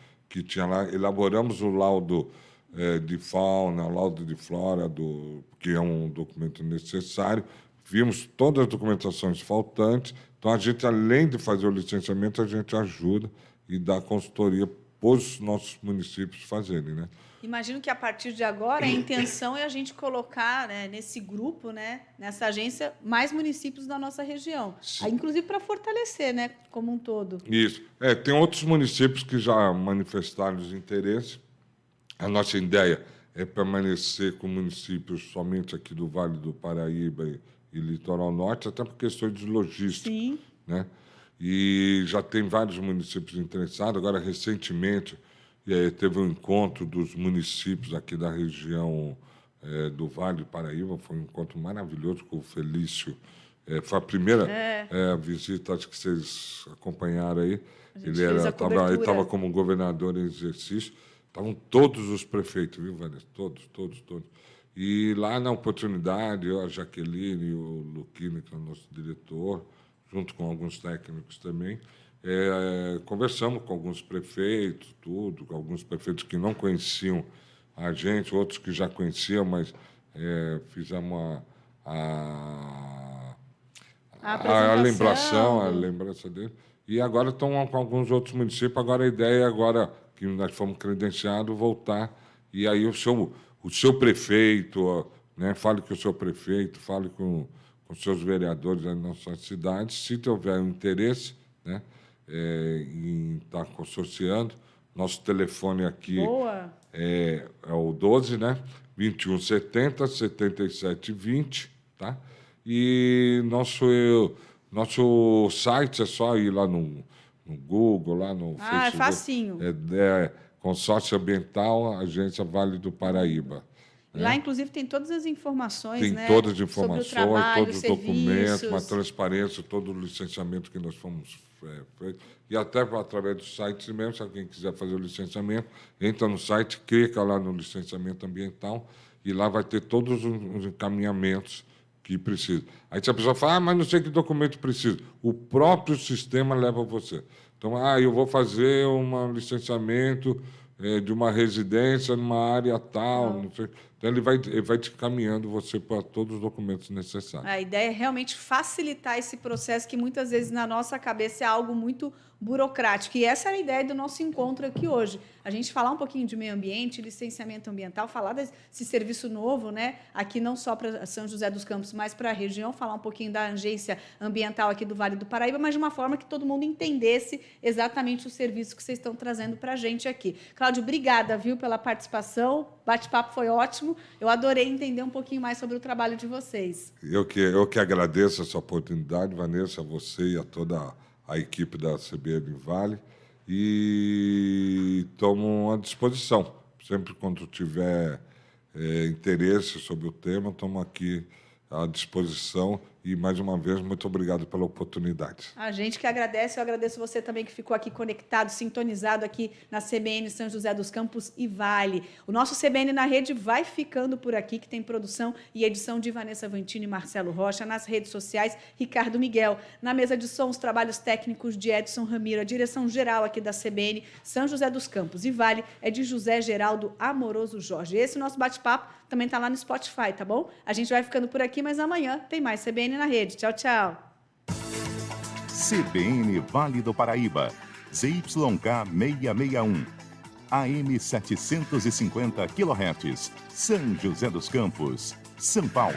tinha lá, elaboramos o laudo de fauna, o laudo de flora, que é um documento necessário, vimos todas as documentações faltantes. Então, a gente, além de fazer o licenciamento, a gente ajuda e dá consultoria para os nossos municípios fazerem, né? Imagino que, a partir de agora, a intenção é a gente colocar, né, nesse grupo, né, nessa agência, mais municípios da nossa região. Aí, inclusive para fortalecer, né, como um todo. Isso. Tem outros municípios que já manifestaram os interesses. A nossa ideia é permanecer com municípios somente aqui do Vale do Paraíba e Litoral Norte, até por questões de logística. Sim. Né? E já tem vários municípios interessados. Agora, recentemente, teve um encontro dos municípios aqui da região do Vale do Paraíba. Foi um encontro maravilhoso com o Felício. Foi a primeira visita, acho que vocês acompanharam aí. Ele estava como governador em exercício. Estavam todos os prefeitos, viu, Vanessa? Todos. E lá, na oportunidade, eu, a Jaqueline e o Luquini, que é o nosso diretor, junto com alguns técnicos também, conversamos com alguns prefeitos, com alguns prefeitos que não conheciam a gente, outros que já conheciam, mas fizemos a lembrança dele. E agora estão com alguns outros municípios. Agora, a ideia é, que nós fomos credenciados, voltar. E aí o seu prefeito, né, fale com o seu prefeito, fale com os seus vereadores da nossa cidade, se houver um interesse, né, em estar consorciando. Nosso telefone aqui é o 12, né, 2170 7720, tá? E nosso site é só ir lá no Google, lá no Facebook. É facinho. Consórcio Ambiental, Agência Vale do Paraíba. Lá, inclusive, tem todas as informações, tem todas as informações, sobre o trabalho, todos os documentos, uma transparência, todo o licenciamento que nós fomos feito. E até através do site mesmo, se alguém quiser fazer o licenciamento, entra no site, clica lá no licenciamento ambiental e lá vai ter todos os encaminhamentos que precisa. Aí se a pessoa fala, mas não sei que documento precisa. O próprio sistema leva você. Então, eu vou fazer um licenciamento de uma residência numa área tal, não sei. Então, ele vai te encaminhando você para todos os documentos necessários. A ideia é realmente facilitar esse processo que, muitas vezes, na nossa cabeça, é algo muito burocrático. E essa era a ideia do nosso encontro aqui hoje. A gente falar um pouquinho de meio ambiente, licenciamento ambiental, falar desse serviço novo, né? Aqui não só para São José dos Campos, mas para a região, falar um pouquinho da agência ambiental aqui do Vale do Paraíba, mas de uma forma que todo mundo entendesse exatamente o serviço que vocês estão trazendo para a gente aqui. Cláudio, obrigada, viu, pela participação. O bate-papo foi ótimo. Eu adorei entender um pouquinho mais sobre o trabalho de vocês. Eu que agradeço essa oportunidade, Vanessa, a você e a toda a equipe da CBN Vale, e estamos à disposição. Sempre quando tiver interesse sobre o tema, estamos aqui à disposição. E, mais uma vez, muito obrigado pela oportunidade. A gente que agradece, eu agradeço você também que ficou aqui conectado, sintonizado aqui na CBN São José dos Campos e Vale. O nosso CBN na Rede vai ficando por aqui, que tem produção e edição de Vanessa Vantini e Marcelo Rocha, nas redes sociais, Ricardo Miguel. Na mesa de som, os trabalhos técnicos de Edson Ramiro, a direção geral aqui da CBN São José dos Campos e Vale é de José Geraldo Amoroso Jorge. Esse nosso bate-papo também está lá no Spotify, tá bom? A gente vai ficando por aqui, mas amanhã tem mais CBN na Rede. Tchau, tchau. CBN Vale do Paraíba, ZYK 661, AM 750 kHz, São José dos Campos, São Paulo.